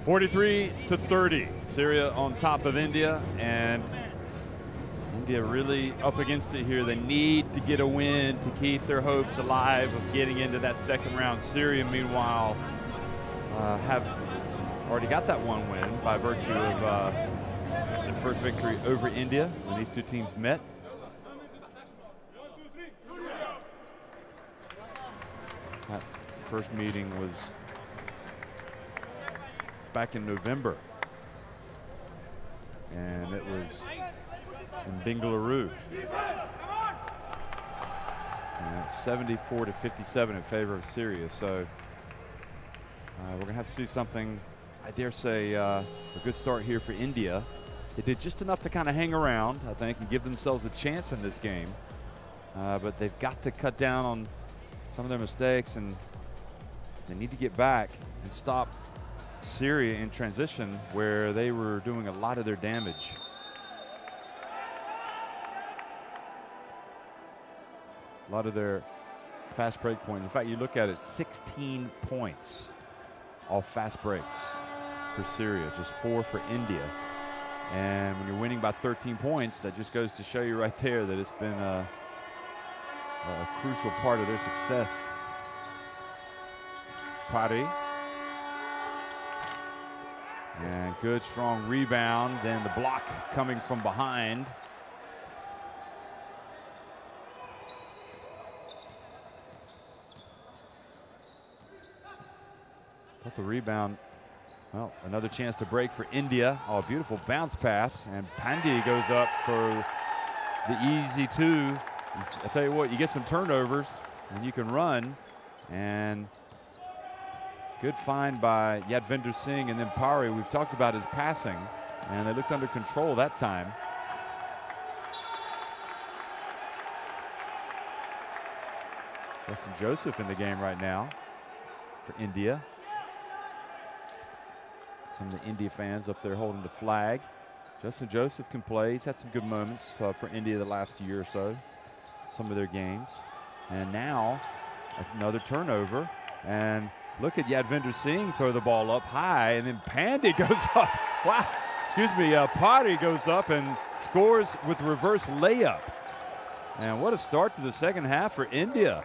Speaker 1: 43-30. Syria on top of India, and India really up against it here. They need to get a win to keep their hopes alive of getting into that second round. Syria, meanwhile, have already got that one win by virtue of the first victory over India when these two teams met. That first meeting was back in November, and it was in Bengaluru. And 74-57 in favor of Syria. So we're gonna have to see something, I dare say, a good start here for India. They did just enough to kind of hang around, I think, and give themselves a chance in this game. But they've got to cut down on some of their mistakes, and they need to get back and stop Syria in transition, where they were doing a lot of their damage. A lot of their fast break points. In fact, you look at it, 16 points off fast breaks for Syria, just 4 for India. And when you're winning by 13 points, that just goes to show you right there that it's been a crucial part of their success. Pari. And good, strong rebound. Then the block coming from behind. But the rebound, well, another chance to break for India. Oh, beautiful bounce pass. And Pandey goes up for the easy two. I tell you what, you get some turnovers and you can run. And good find by Yadvinder Singh, and then Pari. We've talked about his passing, and they looked under control that time. Justin Joseph in the game right now for India. Some of the India fans up there holding the flag. Justin Joseph can play. He's had some good moments for India the last year or so, some of their games. And now another turnover, and look at Yadvinder Singh throw the ball up high, and then Pandey goes up. Wow, excuse me, Pari goes up and scores with reverse layup. And what a start to the second half for India.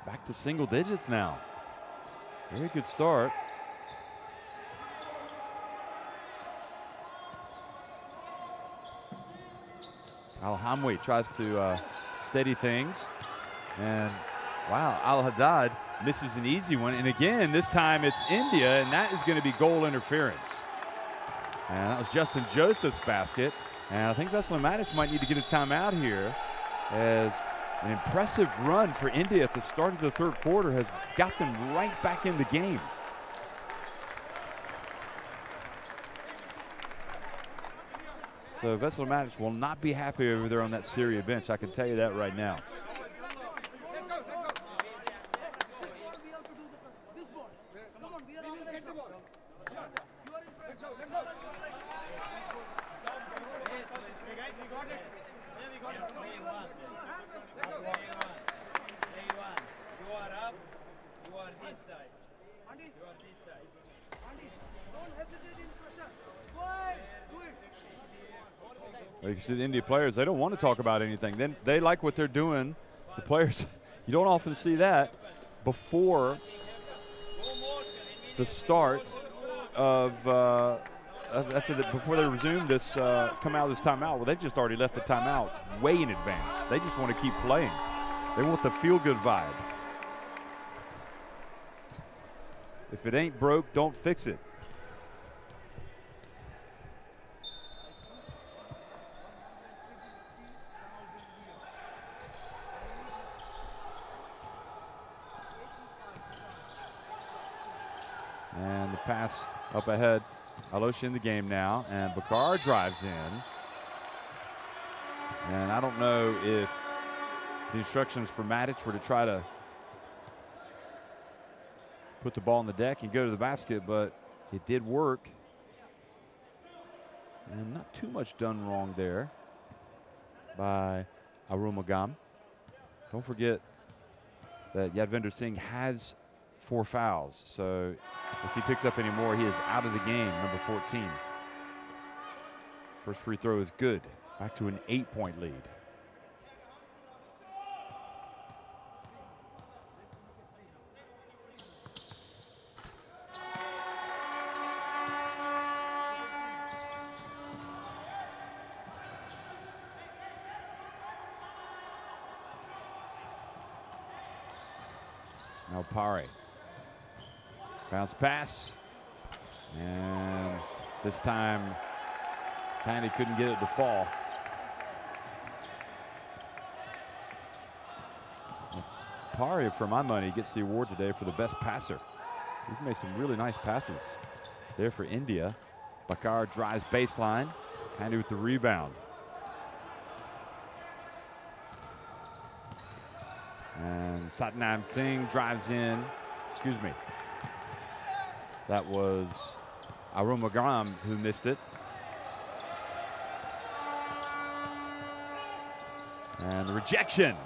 Speaker 1: Back to single digits now. Very good start. Al-Hamwi tries to steady things, and wow, Al-Haddad misses an easy one, and again this time it's India, and that is going to be goal interference. And that was Justin Joseph's basket, and I think Vesely Matic might need to get a timeout here, as an impressive run for India at the start of the third quarter has got them right back in the game. So Vesely Matic will not be happy over there on that Syria bench, I can tell you that right now. You can see the India players, they don't want to talk about anything. Then they like what they're doing. The players, you don't often see that before the start of before they resume this, come out of this timeout. Well, they've just already left the timeout way in advance. They just want to keep playing. They want the feel-good vibe. If it ain't broke, don't fix it. And the pass up ahead. Aloshi in the game now, and Bakar drives in. And I don't know if the instructions for Matic were to try to put the ball on the deck and go to the basket, but it did work. And not too much done wrong there by Arumugam. Don't forget that Yadvinder Singh has 4 fouls. So if he picks up any more, he is out of the game, number 14. First free throw is good. Back to an 8-point lead. Now Pare. Bounce pass. And this time, Pandy couldn't get it to fall. Pare, for my money, gets the award today for the best passer. He's made some really nice passes there for India. Bakar drives baseline. Pandy with the rebound. And Satnam Singh drives in. Excuse me. That was Arumagam who missed it. And the rejection.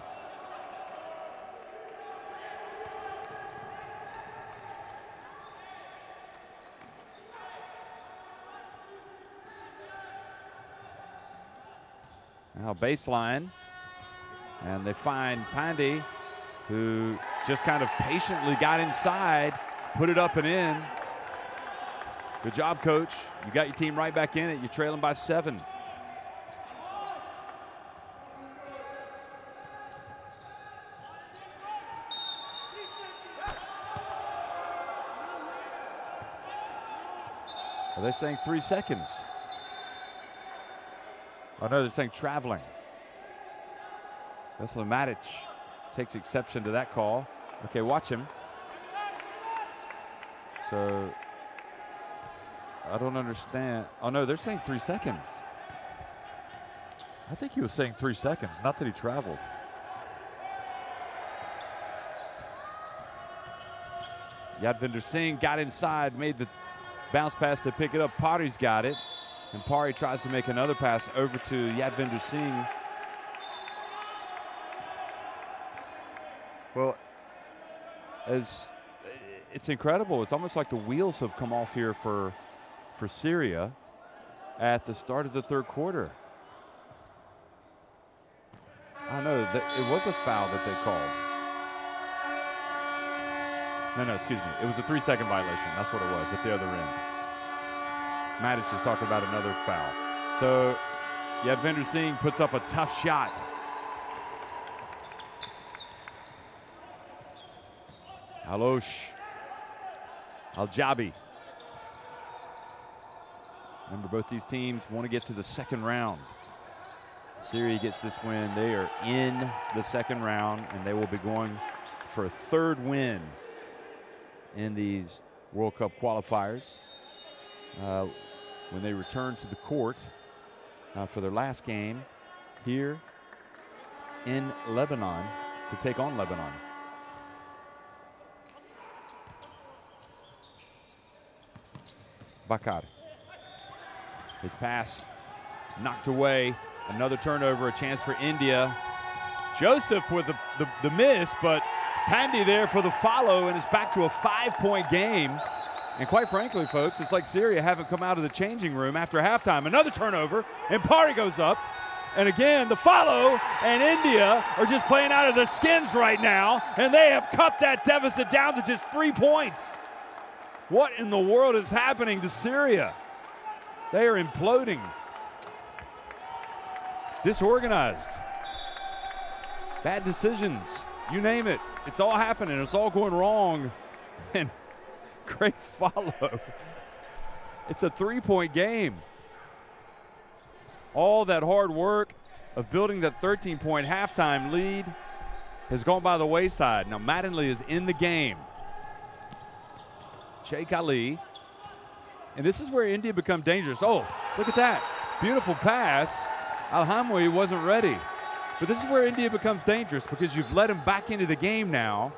Speaker 1: Now baseline. And they find Pandey, who just kind of patiently got inside, put it up and in. Good job, coach. You got your team right back in it. You're trailing by 7. Are they saying 3 seconds? Oh no, they're saying traveling. Vesla Matic takes exception to that call. Okay, watch him. So, I don't understand. Oh no, they're saying 3 seconds. I think he was saying 3 seconds, not that he traveled. Yadvinder Singh got inside, made the bounce pass to pick it up. Pari's got it. And Pari tries to make another pass over to Yadvinder Singh. Well, it's incredible. It's almost like the wheels have come off here for Syria at the start of the 3rd quarter. I know that it was a foul that they called. No, excuse me. It was a 3-second violation. That's what it was at the other end. Matic is talking about another foul. So Yadvinder Singh puts up a tough shot. Alosh Al-Jabi. Remember, both these teams want to get to the 2nd round. Syria gets this win. They are in the 2nd round, and they will be going for a 3rd win in these World Cup qualifiers when they return to the court for their last game here in Lebanon to take on Lebanon. Bakar. His pass knocked away. Another turnover, a chance for India. Joseph with the miss, but Pandey there for the follow, and it's back to a 5-point game. And quite frankly, folks, it's like Syria haven't come out of the changing room after halftime. Another turnover, and Pari goes up. And again, the follow, and India are just playing out of their skins right now, and they have cut that deficit down to just 3 points. What in the world is happening to Syria? They are imploding. Disorganized. Bad decisions. You name it. It's all happening. It's all going wrong. And great follow. It's a 3-point game. All that hard work of building that 13-point halftime lead has gone by the wayside. Now Mattingly is in the game. Sheikh Ali. And this is where India become dangerous. Oh, look at that. Beautiful pass. Al-Hamwi wasn't ready. But this is where India becomes dangerous because you've let him back into the game now.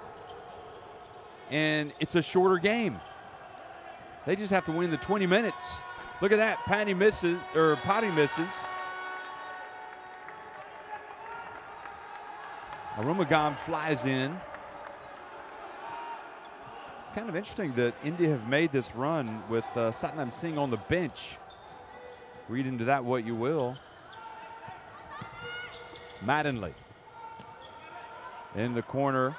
Speaker 1: And it's a shorter game. They just have to win the 20 minutes. Look at that. Patti misses. Arumagam flies in. It's kind of interesting that India have made this run with Satnam Singh on the bench. Read into that what you will. Mattingly in the corner.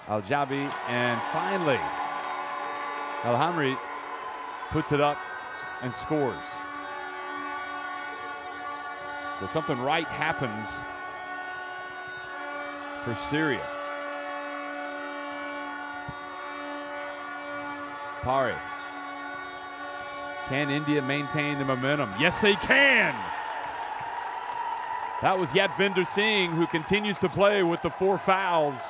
Speaker 1: Al-Jabi, and finally Al-Hamri puts it up and scores. So something right happens for Syria. Pari. Can India maintain the momentum? Yes, they can. That was Yadvinder Singh, who continues to play with the 4 fouls.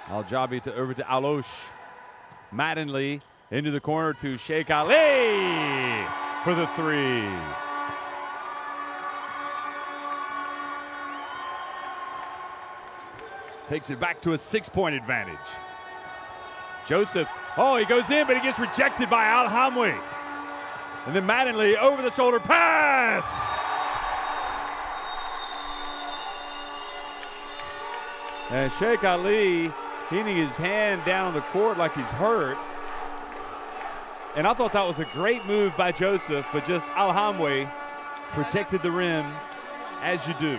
Speaker 1: Al-Jabi over to Alosh. Mattingly into the corner to Sheikh Ali for the 3. Takes it back to a 6-point advantage. Joseph, oh, he goes in, but he gets rejected by Al-Hamwi. And then Mattingly over the shoulder pass. And Sheikh Ali hitting his hand down on the court like he's hurt. And I thought that was a great move by Joseph, but just Al-Hamwi protected the rim as you do.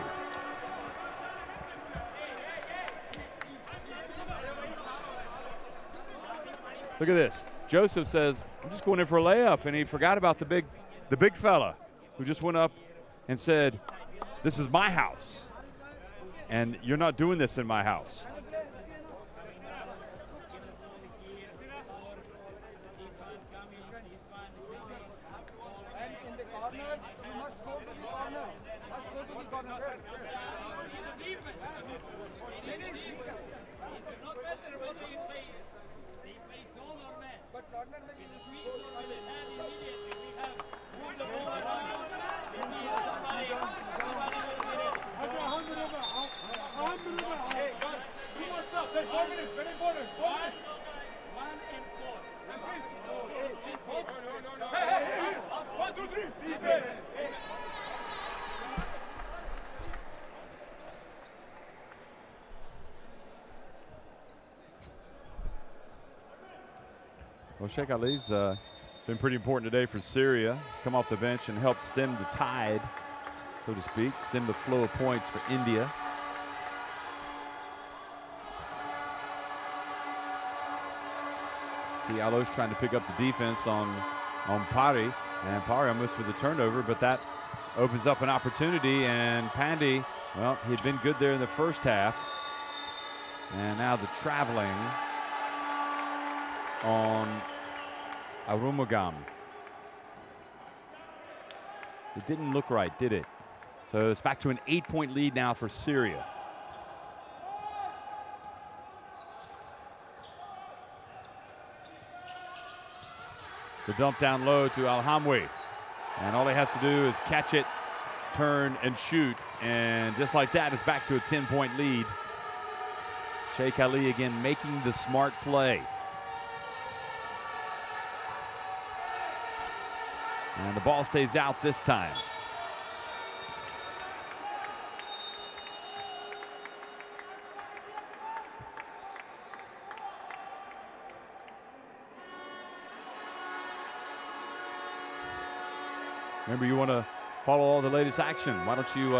Speaker 1: Look at this. Joseph says, I'm just going in for a layup, and he forgot about the big fella who just went up and said, this is my house, and you're not doing this in my house.
Speaker 4: And in the corners, you must go to the corner. Must go to the corner. But corner में you
Speaker 1: Well, Sheikh Ali's been pretty important today for Syria. He's come off the bench and helped stem the tide, so to speak, stem the flow of points for India. See Alosh trying to pick up the defense on Pari, and Pari almost with a turnover, but that opens up an opportunity, and Pandey, well, he'd been good there in the first half, and now the traveling on Arumugam. It didn't look right, did it? So it's back to an 8-point lead now for Syria. The dump down low to Al-Hamwi. And all he has to do is catch it, turn, and shoot. And just like that, it's back to a 10-point lead. Sheikh Ali again making the smart play. And the ball stays out this time. Remember, you want to follow all the latest action. Why don't you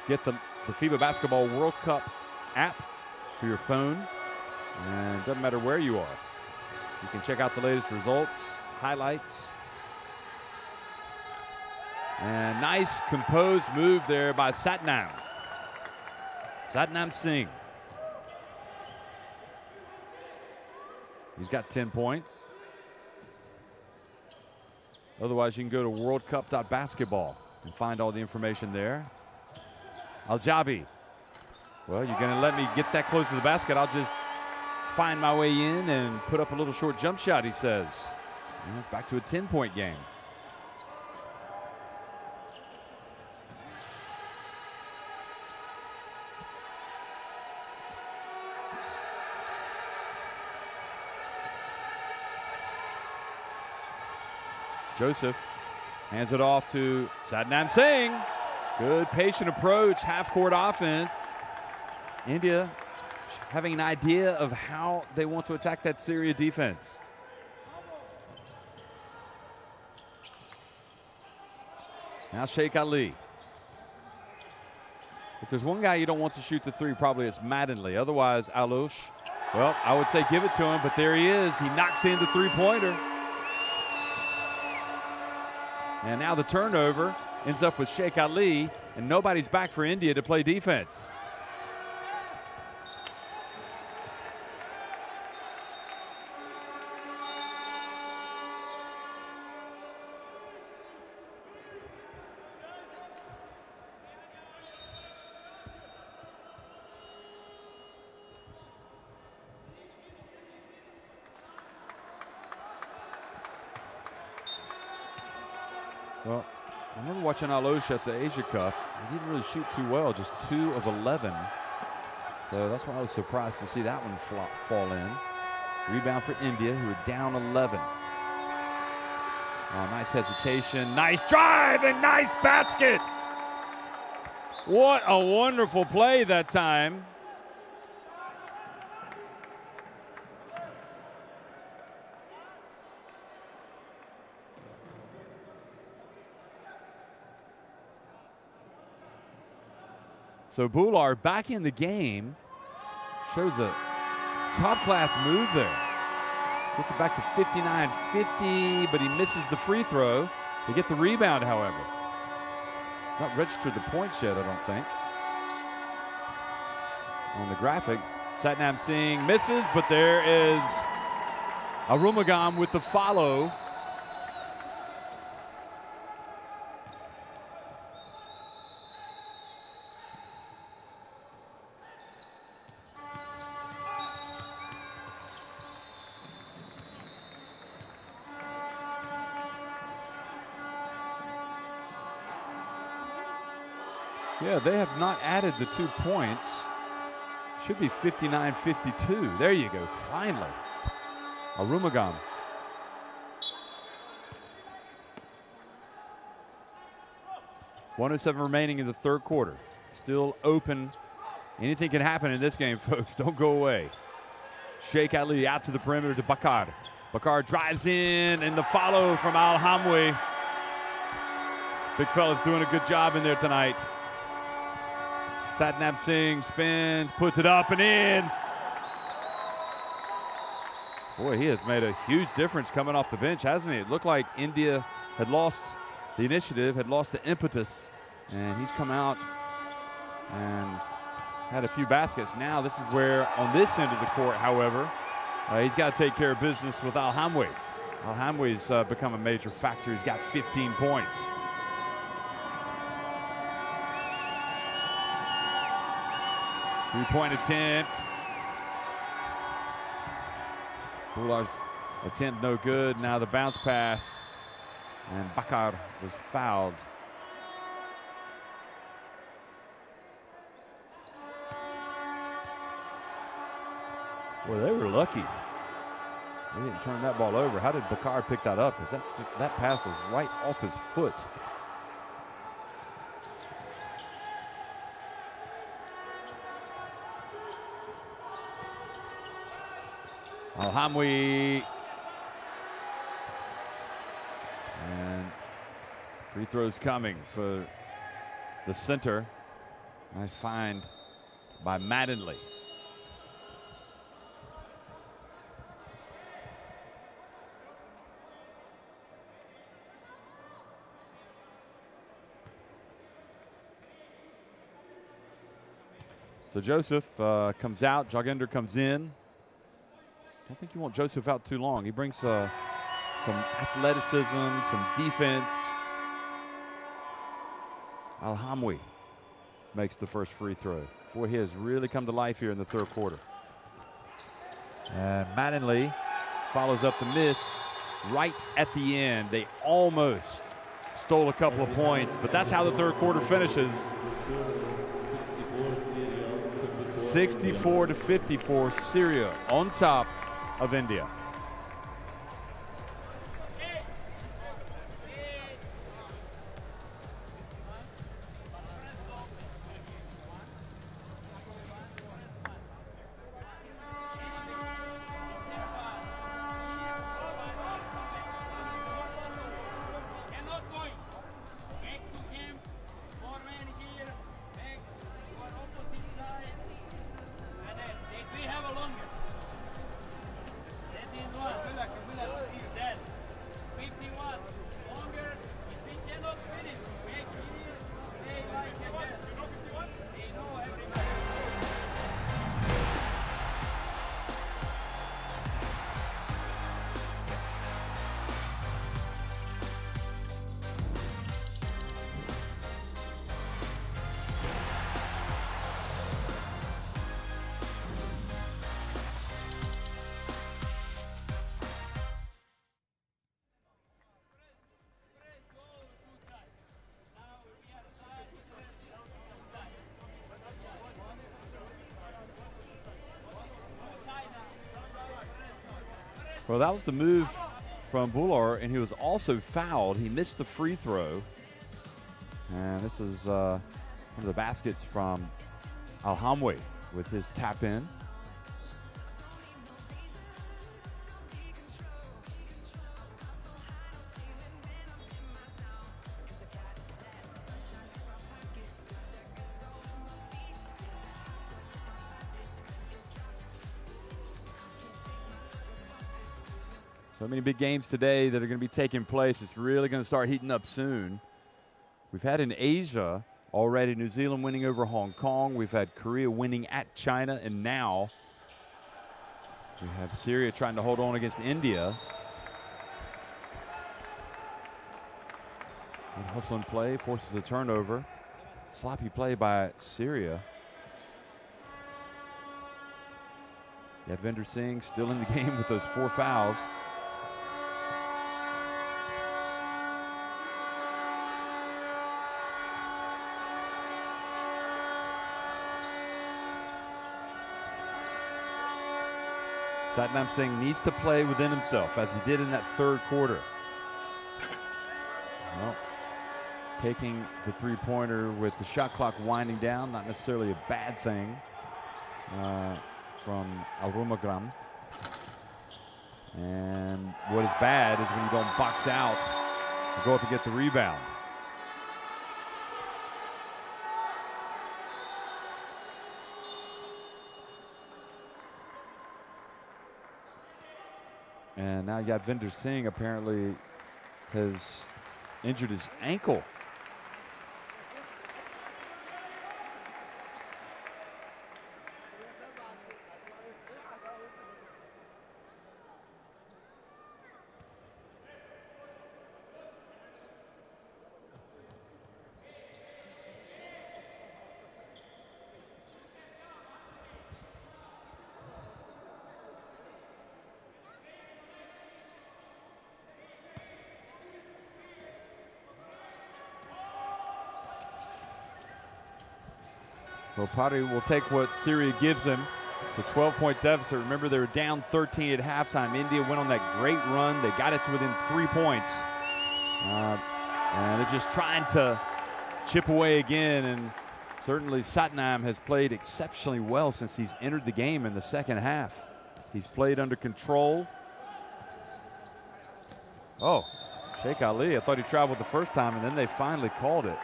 Speaker 1: get the FIBA Basketball World Cup app for your phone? And it doesn't matter where you are. You can check out the latest results, highlights. And nice composed move there by Satnam Singh. He's got 10 points. Otherwise, you can go to worldcup.basketball and find all the information there. Al-Jabi. Well, you're going to let me get that close to the basket. I'll just find my way in and put up a little short jump shot, he says. And it's back to a 10-point game. Joseph Hands it off to Satnam Singh. Good patient approach, half-court offense. India having an idea of how they want to attack that Syria defense. Now Sheikh Ali. If there's one guy you don't want to shoot the three, probably it's Mattingly. Otherwise, Alouche, well, I would say give it to him, but there he is. He knocks in the three-pointer. And now the turnover ends up with Sheikh Ali, and nobody's back for India to play defense. Well, I remember watching Alouche at the Asia Cup. He didn't really shoot too well, just 2 of 11. So that's why I was surprised to see that one fall in. Rebound for India, who are down 11. Oh, nice hesitation, nice drive, and nice basket. What a wonderful play that time. So Bhullar back in the game, shows a top-class move there. Gets it back to 59-50, but he misses the free throw. They get the rebound, however. Not registered the points yet, I don't think. On the graphic, Satnam Singh misses, but there is Arumugam with the follow. Yeah, they have not added the 2 points. Should be 59-52. There you go, finally. Arumugam. .107 remaining in the third quarter. Still open. Anything can happen in this game, folks. Don't go away. Sheikh Ali out to the perimeter to Bakar. Bakar drives in, and the follow from Al Hamwi. Big fella's doing a good job in there tonight. Satnam Singh spins, puts it up and in. Boy, he has made a huge difference coming off the bench, hasn't he? It looked like India had lost the initiative, had lost the impetus, and he's come out and had a few baskets. Now this is where, on this end of the court, however, he's got to take care of business with Al Hamwi. Al Hamwi's become a major factor. He's got 15 points. Three-point attempt. Bhullar's attempt no good. Now the bounce pass. And Bakar was fouled. Well, they were lucky. They didn't turn that ball over. How did Bakar pick that up? Because that pass was right off his foot. Al Hamwi. And free throws coming for the center. Nice find by Mattingly. So Joseph comes out, Joginder comes in. I don't think you want Joseph out too long. He brings some athleticism, some defense. Al Hamwi makes the first free throw. Boy, he has really come to life here in the third quarter. And Mattingly follows up the miss right at the end. They almost stole a couple of points, but that's how the third quarter finishes. 64-54, Syria on top of India. Well, that was the move from Bular, and he was also fouled. He missed the free throw. And this is one of the baskets from Alhamwe with his tap in. So many big games today that are going to be taking place. It's really going to start heating up soon. We've had in Asia already New Zealand winning over Hong Kong. We've had Korea winning at China. And now we have Syria trying to hold on against India. Good hustle and play forces a turnover. Sloppy play by Syria. Yadvinder Singh still in the game with those 4 fouls. Satnam Singh needs to play within himself, as he did in that third quarter. Well, taking the three-pointer with the shot clock winding down, not necessarily a bad thing from Arumagram. And what is bad is when you don't box out to go up and get the rebound. And now Yadvinder Singh apparently has injured his ankle. Well, Pari will take what Syria gives them. It's a 12-point deficit. Remember, they were down 13 at halftime. India went on that great run. They got it to within 3 points. And they're just trying to chip away again. And certainly Satnam has played exceptionally well since he's entered the game in the second half. He's played under control. Oh, Sheikh Ali, I thought he traveled the first time, and then they finally called it.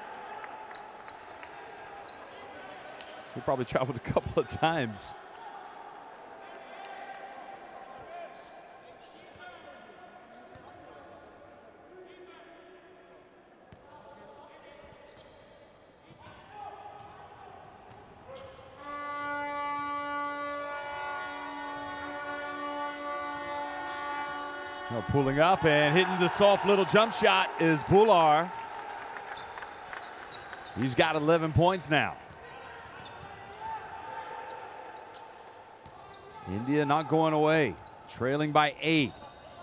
Speaker 1: He probably traveled a couple of times. Well, pulling up and hitting the soft little jump shot is Bular. He's got 11 points now. India not going away, trailing by 8.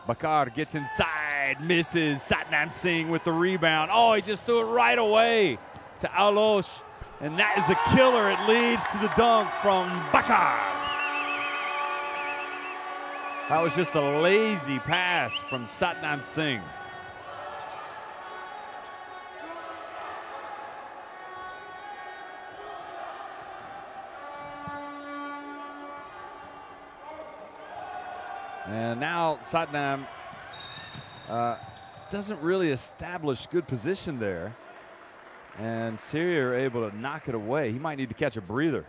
Speaker 1: Bakar gets inside, misses. Satnam Singh with the rebound. Oh, he just threw it right away to Alosh, and that is a killer. It leads to the dunk from Bakar. That was just a lazy pass from Satnam Singh. And now Satnam doesn't really establish good position there. And Syria are able to knock it away. He might need to catch a breather.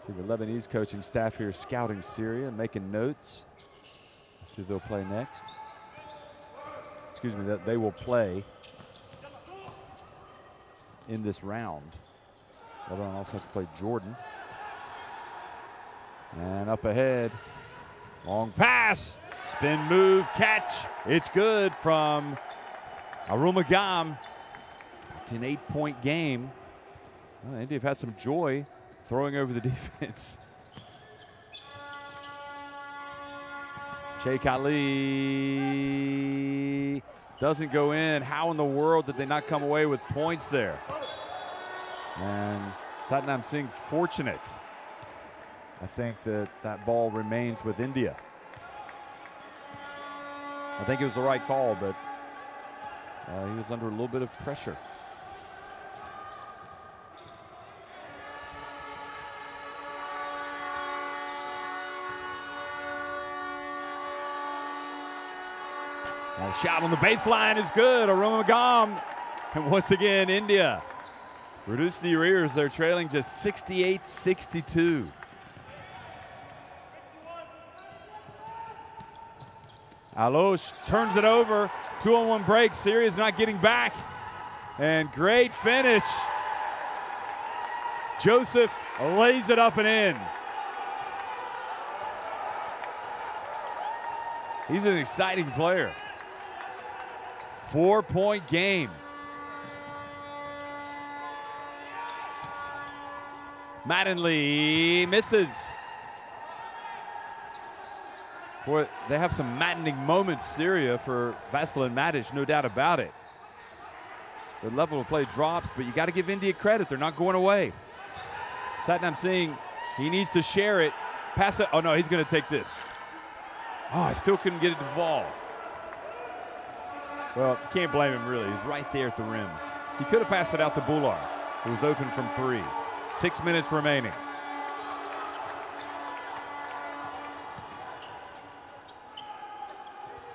Speaker 1: See the Lebanese coaching staff here scouting Syria, making notes. See who they'll play next. Excuse me, that they will play in this round. Lebanon also has to play Jordan. And up ahead, long pass, spin move, catch. It's good from Arumagam. It's an 8-point game. Well, India have had some joy throwing over the defense. Sheikh Ali doesn't go in. How in the world did they not come away with points there? And Satnam Singh fortunate. I think that ball remains with India. I think it was the right call, but he was under a little bit of pressure. Now the shot on the baseline is good. Arumagam. And once again, India reduce the arrears. They're trailing just 68-62. Alosh turns it over. 2-on-1 break. Syria is not getting back. And great finish. Joseph lays it up and in. He's an exciting player. 4-point game. Mattingly misses. Boy, they have some maddening moments, Syria, for Vasil and Matic, no doubt about it. The level of play drops, but you got to give India credit. They're not going away. Satnam Singh, he needs to share it. Pass it. Oh, no, he's going to take this. Oh, I still couldn't get it to fall. Well, can't blame him, really. He's right there at the rim. He could have passed it out to Bular, who was open from 3. 6 minutes remaining.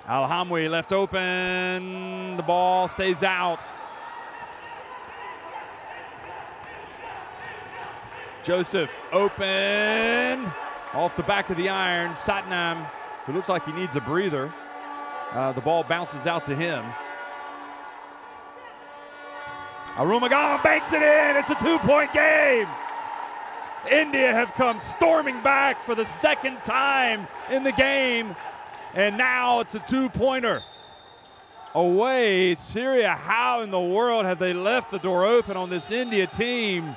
Speaker 1: Al-Hamwi left open. The ball stays out. Joseph open. Off the back of the iron. Satnam, who looks like he needs a breather. The ball bounces out to him. Arumagam banks it in. It's a 2-point game. India have come storming back for the second time in the game. And now it's a 2-pointer. Away, Syria. How in the world have they left the door open on this India team?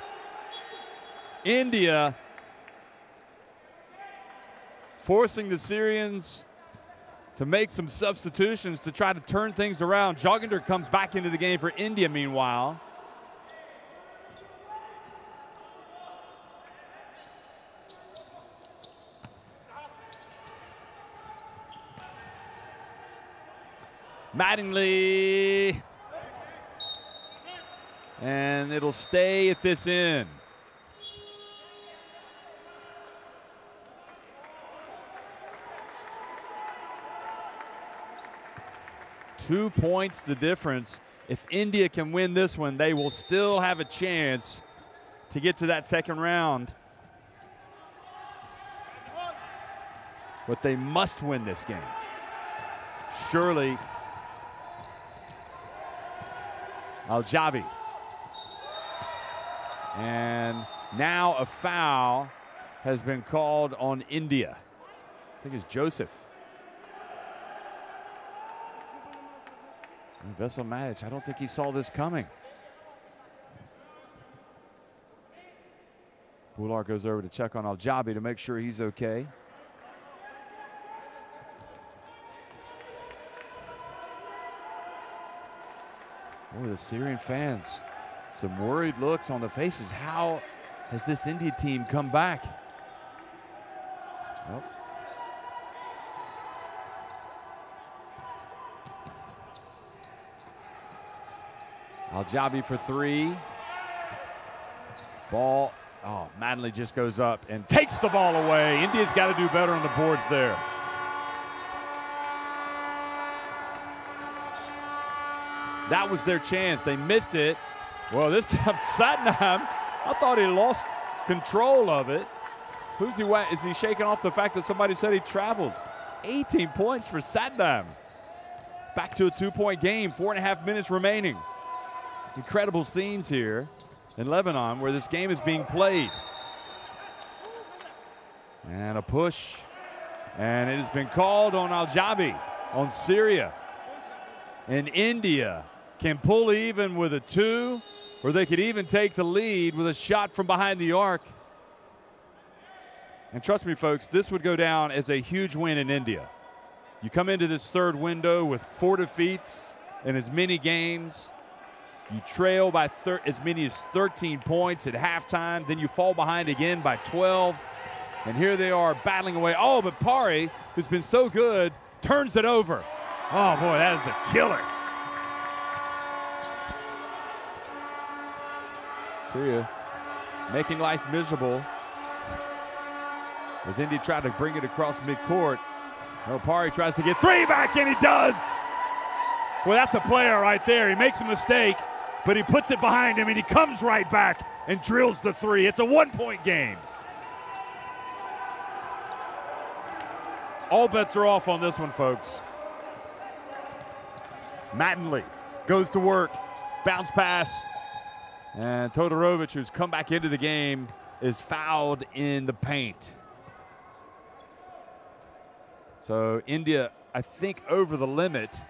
Speaker 1: India forcing the Syrians to make some substitutions to try to turn things around. Joginder comes back into the game for India meanwhile. Mattingly. And it'll stay at this end. Two points the difference. If India can win this one, they will still have a chance to get to that second round. But they must win this game. Surely Al-Jabi. And now a foul has been called on India. I think it's Joseph. And Vasil Matic, I don't think he saw this coming. Bular goes over to check on Al-Jabi to make sure he's okay. Oh, the Syrian fans, some worried looks on the faces. How has this India team come back? Well, Al-Jabi for 3. Ball, oh, Mattingly just goes up and takes the ball away. India's got to do better on the boards there. That was their chance. They missed it. Well, this time Satnam, I thought he lost control of it. Who's he? Is he shaking off the fact that somebody said he traveled? 18 points for Satnam. Back to a 2-point game, 4.5 minutes remaining. Incredible scenes here in Lebanon where this game is being played. And a push. And it has been called on Al-Jabi, on Syria. And India can pull even with a 2, or they could even take the lead with a shot from behind the arc. And trust me, folks, this would go down as a huge win in India. You come into this third window with 4 defeats in as many games. You trail by as many as 13 points at halftime. Then you fall behind again by 12. And here they are battling away. Oh, but Pari, who's been so good, turns it over. Oh, boy, that is a killer. Syria making life miserable as India tried to bring it across midcourt. Oh, Pari tries to get 3 back, and he does. Well, that's a player right there. He makes a mistake, but he puts it behind him, and he comes right back and drills the 3. It's a 1-point game. All bets are off on this one, folks. Mattingly goes to work, bounce pass, and Todorovic, who's come back into the game, is fouled in the paint. So India, I think, over the limit.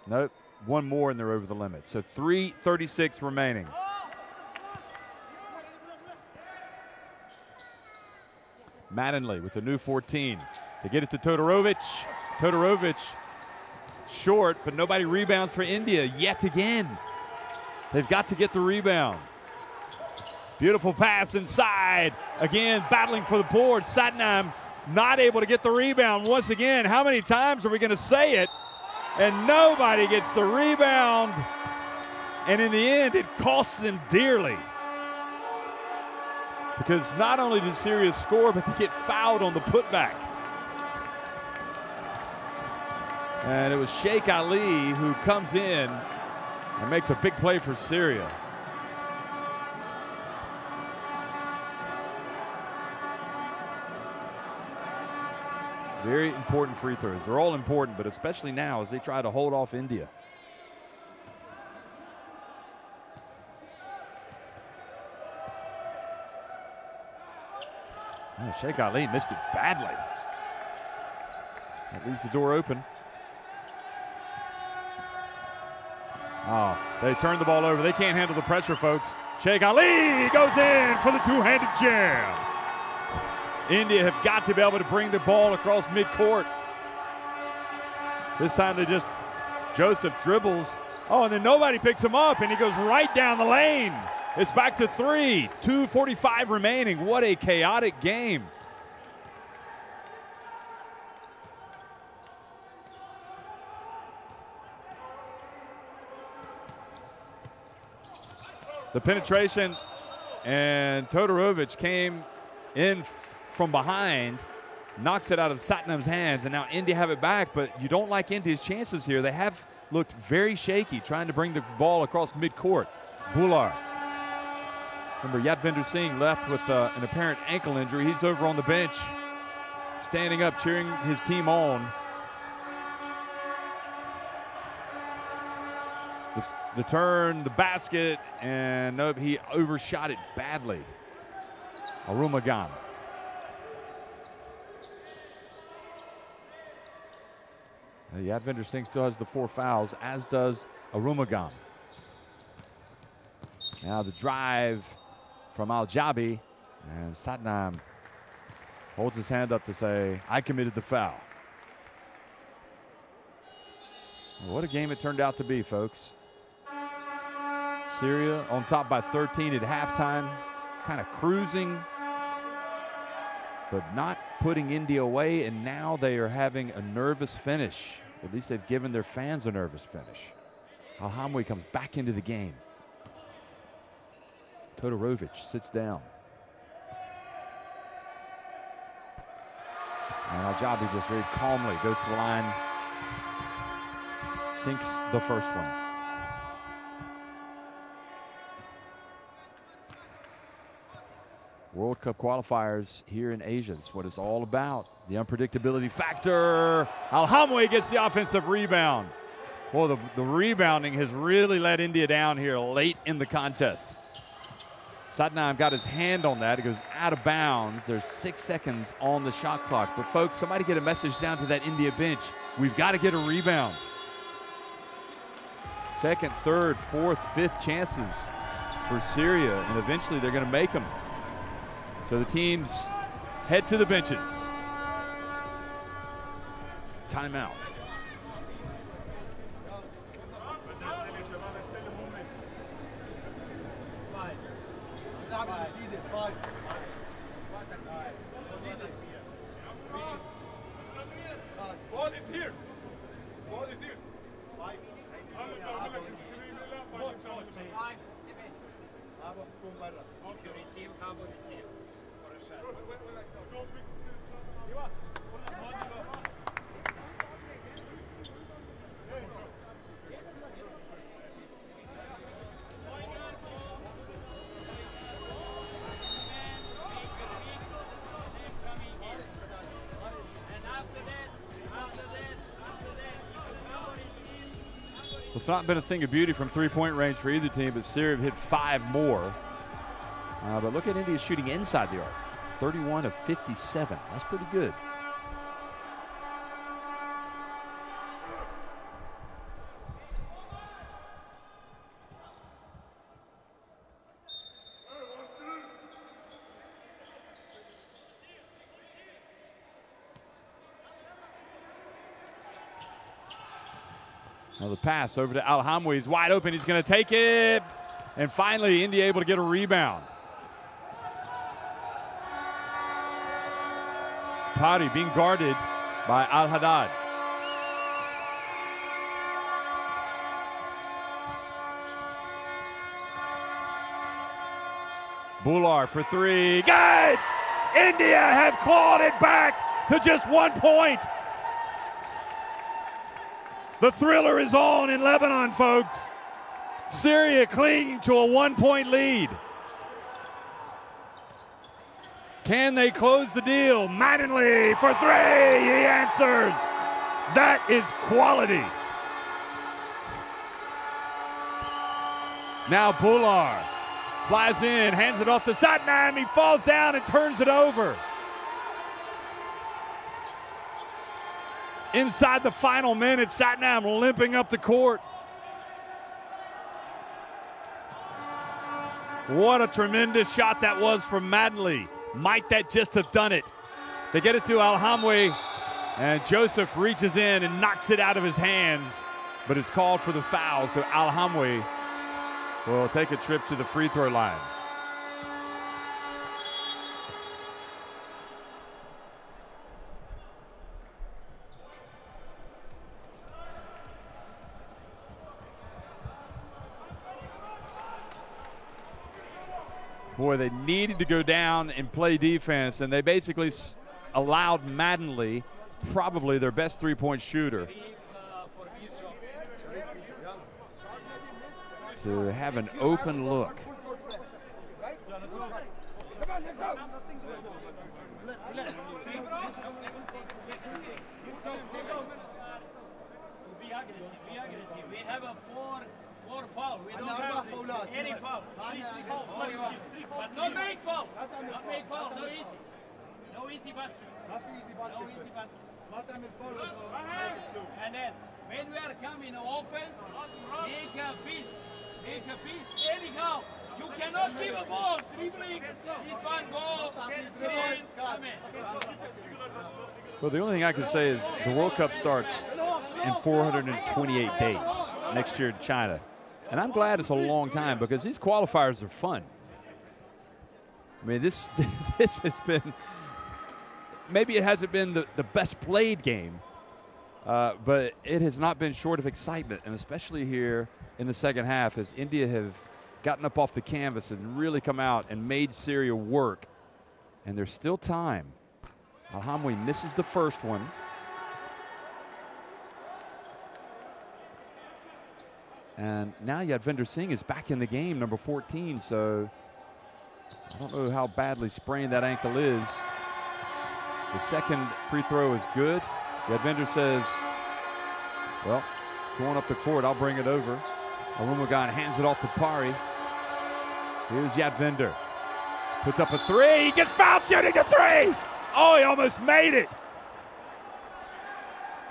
Speaker 1: Nope, one more and they're over the limit. So 3:36 remaining. Mattingly with the new 14. They get it to Todorovic. Todorovic short, but nobody rebounds for India yet again. They've got to get the rebound. Beautiful pass inside. Again, battling for the board. Satnam not able to get the rebound once again. How many times are we going to say it? And nobody gets the rebound. And in the end, it costs them dearly. Because not only did Syria score, but they get fouled on the putback. And it was Sheikh Ali who comes in and makes a big play for Syria. Very important free throws. They're all important, but especially now as they try to hold off India. Oh, Sheikh Ali missed it badly. That leaves the door open. Oh, they turned the ball over. They can't handle the pressure, folks. Sheikh Ali goes in for the two-handed jam. India have got to be able to bring the ball across midcourt. This time they just, Joseph dribbles. Oh, and then nobody picks him up, and he goes right down the lane. It's back to 3, 2:45 remaining. What a chaotic game. The penetration, and Todorovic came in from behind, knocks it out of Satnam's hands, and now India have it back, but you don't like India's chances here. They have looked very shaky trying to bring the ball across midcourt. Bular. Remember, Yadvinder Singh left with an apparent ankle injury. He's over on the bench, standing up, cheering his team on. The turn, the basket, and nope, he overshot it badly. Arumugam. Yadvinder Singh still has the 4 fouls, as does Arumugam. Now the drive from Al-Jabi, and Satnam holds his hand up to say, I committed the foul. Well, what a game it turned out to be, folks. Syria on top by 13 at halftime, kind of cruising, but not putting India away, and now they are having a nervous finish. At least they've given their fans a nervous finish. Al-Hamwi comes back into the game. Todorovic sits down. And Al-Jabi just very calmly goes to the line, sinks the first one. World Cup qualifiers here in Asia. It's what it's all about. The unpredictability factor. Al-Hamwi gets the offensive rebound. Well, the rebounding has really let India down here late in the contest. Satnam got his hand on that. It goes out of bounds. There's 6 seconds on the shot clock. But folks, somebody get a message down to that India bench. We've got to get a rebound. Second, third, fourth, fifth chances for Syria, and eventually they're going to make them. So the teams head to the benches. Timeout.
Speaker 5: Ball is here. Ball is here.
Speaker 3: If you receive, how will receive for a shot?
Speaker 1: Well, it's not been a thing of beauty from three-point range for either team, but Syria hit 5 more. But look at India shooting inside the arc, 31 of 57. That's pretty good. Now the pass over to Al-Hamwi. He's wide open. He's going to take it. And finally, India able to get a rebound. Pari being guarded by Al-Haddad. Bular for 3. Good! India have clawed it back to just 1 point. The thriller is on in Lebanon, folks. Syria clinging to a 1-point lead. Can they close the deal? Mattingly for 3. He answers. That is quality. Now Bular flies in, hands it off to Satnam. He falls down and turns it over. Inside the final minute, Satnam limping up the court. What a tremendous shot that was from Mattingly. Might that just have done it? They get it to Al-Hamwi, and Joseph reaches in and knocks it out of his hands, but is called for the foul, so Al-Hamwi will take a trip to the free throw line. Boy, they needed to go down and play defense, and they basically allowed Mattingly, probably their best three-point shooter, to have an open look.
Speaker 3: Be aggressive. We have a four foul. We don't have any foul. But no make foul. Not make foul. No easy. No easy basket. No easy basket. And then when we are coming offense, make a feast. Make a feast. Anyhow, you cannot give a ball. Dribbling. This one go. Screen. Come in.
Speaker 1: Well, the only thing I can say is the World Cup starts in 428 days next year in China. And I'm glad it's a long time because these qualifiers are fun. I mean, this has been, maybe it hasn't been the best played game, but it has not been short of excitement, and especially here in the second half as India have gotten up off the canvas and really come out and made Syria work. And there's still time. Al-Hamwi misses the first one. And now Yadvinder Singh is back in the game, number 14, so I don't know how badly sprained that ankle is. The second free throw is good. Yadvinder says, well, going up the court, I'll bring it over. Arumugan hands it off to Pari. Here's Yadvinder. Puts up a 3. He gets fouled shooting a 3. Oh, he almost made it.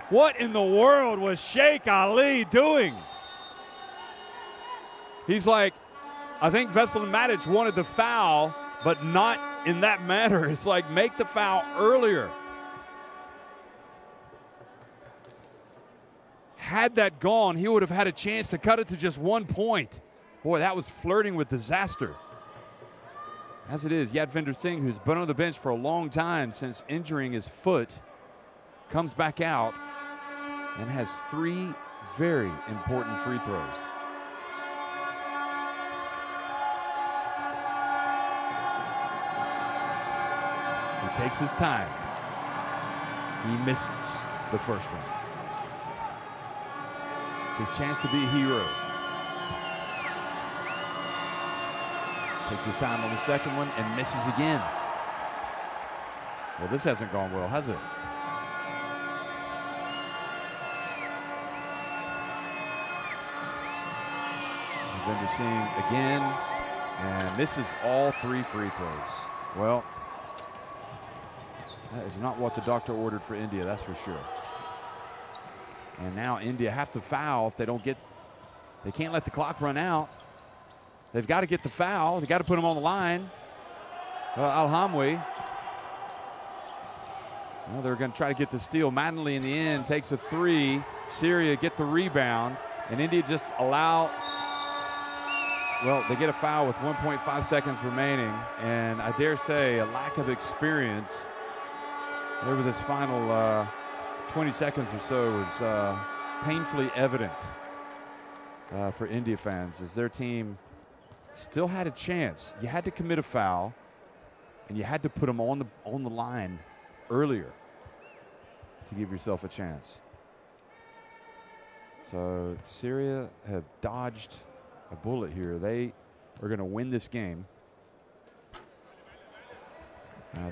Speaker 1: What in the world was Sheikh Ali doing? He's like, I think Veselin Matic wanted the foul, but not in that manner. It's like, make the foul earlier. Had that gone, he would have had a chance to cut it to just 1 point. Boy, that was flirting with disaster. As it is, Yadvinder Singh, who's been on the bench for a long time since injuring his foot, comes back out and has 3 very important free throws. He takes his time. He misses the first one. It's his chance to be a hero. Takes his time on the second one and misses again. Well, this hasn't gone well, has it? Yadvinder Singh again, and misses all 3 free throws. Well, that is not what the doctor ordered for India, that's for sure. And now India have to foul if they don't get, they can't let the clock run out. They've got to get the foul. They've got to put him on the line. Al-Hamwi. Well, they're going to try to get the steal. Mattingly in the end takes a 3. Syria get the rebound. And India just allow, well, they get a foul with 1.5 seconds remaining. And I dare say a lack of experience over this final 20 seconds or so was painfully evident for India fans, as their team still had a chance. You had to commit a foul, and you had to put them on the line earlier to give yourself a chance. So Syria have dodged a bullet here. They are going to win this game.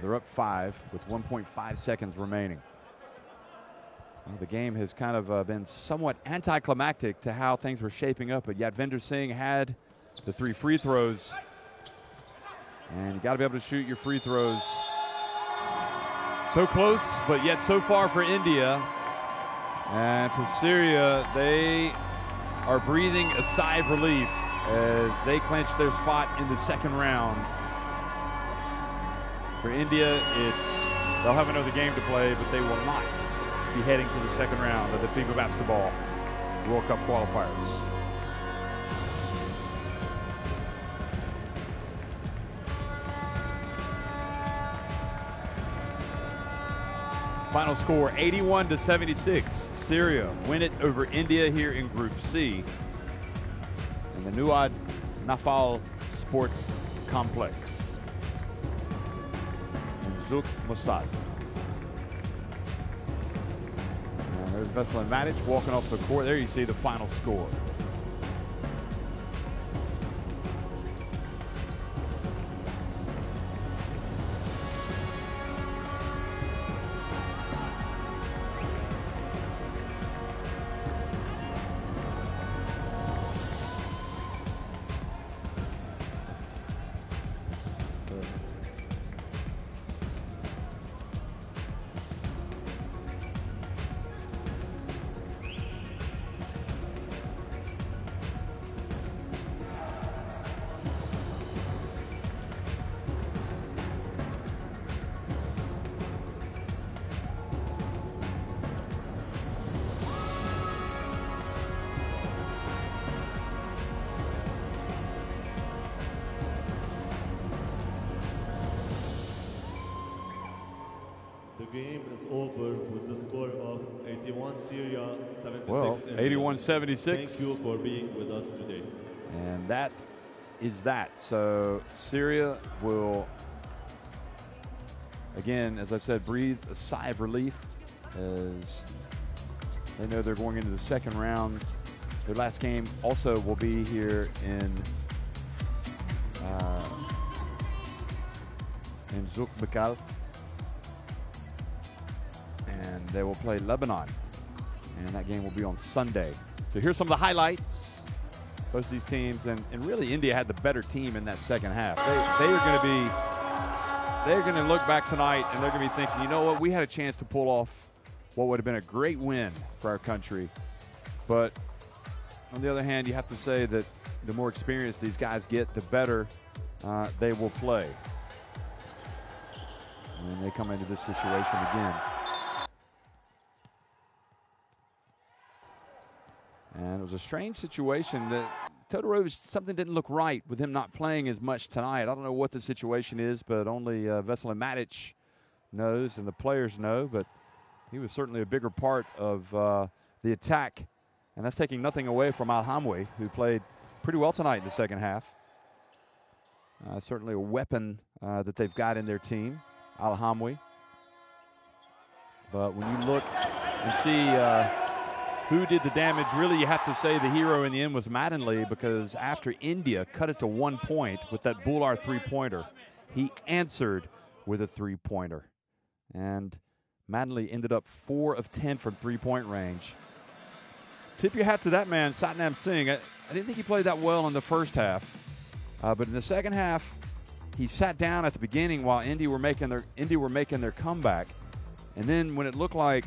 Speaker 1: They're up 5 with 1.5 seconds remaining. Well, the game has kind of been somewhat anticlimactic to how things were shaping up, but Yadvinder Singh had the 3 free throws, and you got to be able to shoot your free throws. So close, but yet so far for India. And for Syria, they are breathing a sigh of relief as they clinch their spot in the second round. For India, they'll have another game to play, but they will not be heading to the second round of the FIBA Basketball World Cup qualifiers. Final score 81-76. Syria win it over India here in Group C in the Nuad Nafal Sports Complex in Zuk Mossad. There's Veselin Matic walking off the court. There you see the final score.
Speaker 2: The game is over with the score of 81 Syria, 76
Speaker 1: Well,
Speaker 2: India.
Speaker 1: 81-76.
Speaker 2: Thank you for being with us today.
Speaker 1: And that is that. So Syria will, again, as I said, breathe a sigh of relief as they know they're going into the second round. Their last game also will be here in Zuk Mikal. And they will play Lebanon. And that game will be on Sunday. So here's some of the highlights. Both of these teams, and really India had the better team in that second half. They're going to look back tonight and they're going to be thinking, you know what, we had a chance to pull off what would have been a great win for our country. But on the other hand, you have to say that the more experience these guys get, the better they will play. And they come into this situation again. And it was a strange situation that Todorovic, something didn't look right with him not playing as much tonight. I don't know what the situation is, but only Veselin Matic knows and the players know, but he was certainly a bigger part of the attack. And that's taking nothing away from Al-Hamwi, who played pretty well tonight in the second half. Certainly a weapon that they've got in their team, Al-Hamwi. But when you look and see who did the damage, really you have to say the hero in the end was Mattingly, because after India cut it to 1 point with that Bular three-pointer, he answered with a three-pointer. And Mattingly ended up 4 of 10 from three-point range. Tip your hat to that man, Satnam Singh. I didn't think he played that well in the first half, but in the second half, he sat down at the beginning while India were making their comeback. And then when it looked like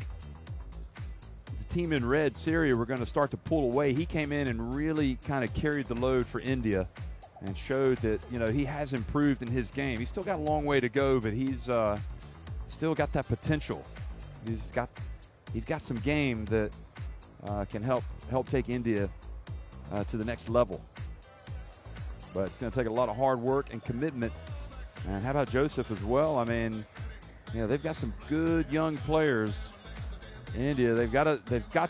Speaker 1: team in red, Syria, were going to start to pull away, he came in and really kind of carried the load for India and showed that, you know, he has improved in his game. He's still got a long way to go, but he's still got that potential. He's got some game that can help take India to the next level. But it's going to take a lot of hard work and commitment. And how about Joseph as well? I mean, you know, they've got some good young players. India, they've got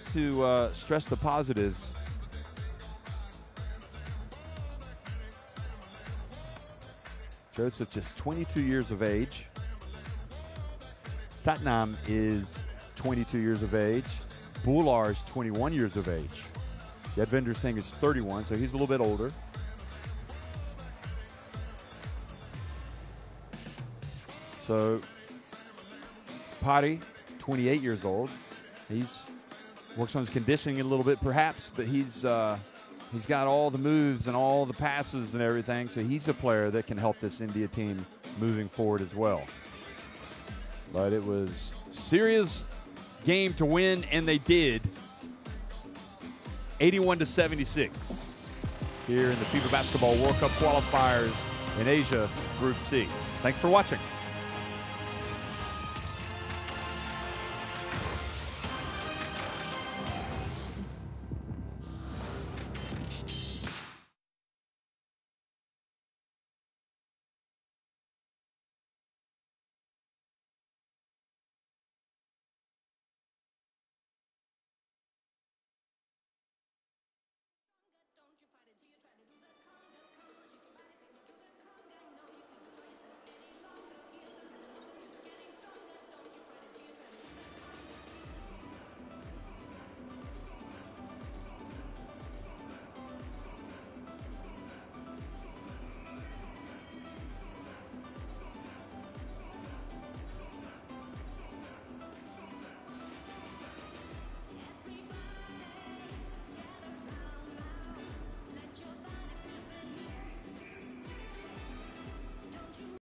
Speaker 1: to stress the positives. Joseph just 22 years of age. Satnam is 22 years of age. Bular is 21 years of age. Yadvinder Singh is 31, so he's a little bit older. So Pari, 28 years old. He's works on his conditioning a little bit, perhaps, but he's got all the moves and all the passes and everything, so he's a player that can help this India team moving forward as well. But it was Syria's game to win, and they did. 81-76 here in the FIBA Basketball World Cup qualifiers in Asia Group C. Thanks for watching.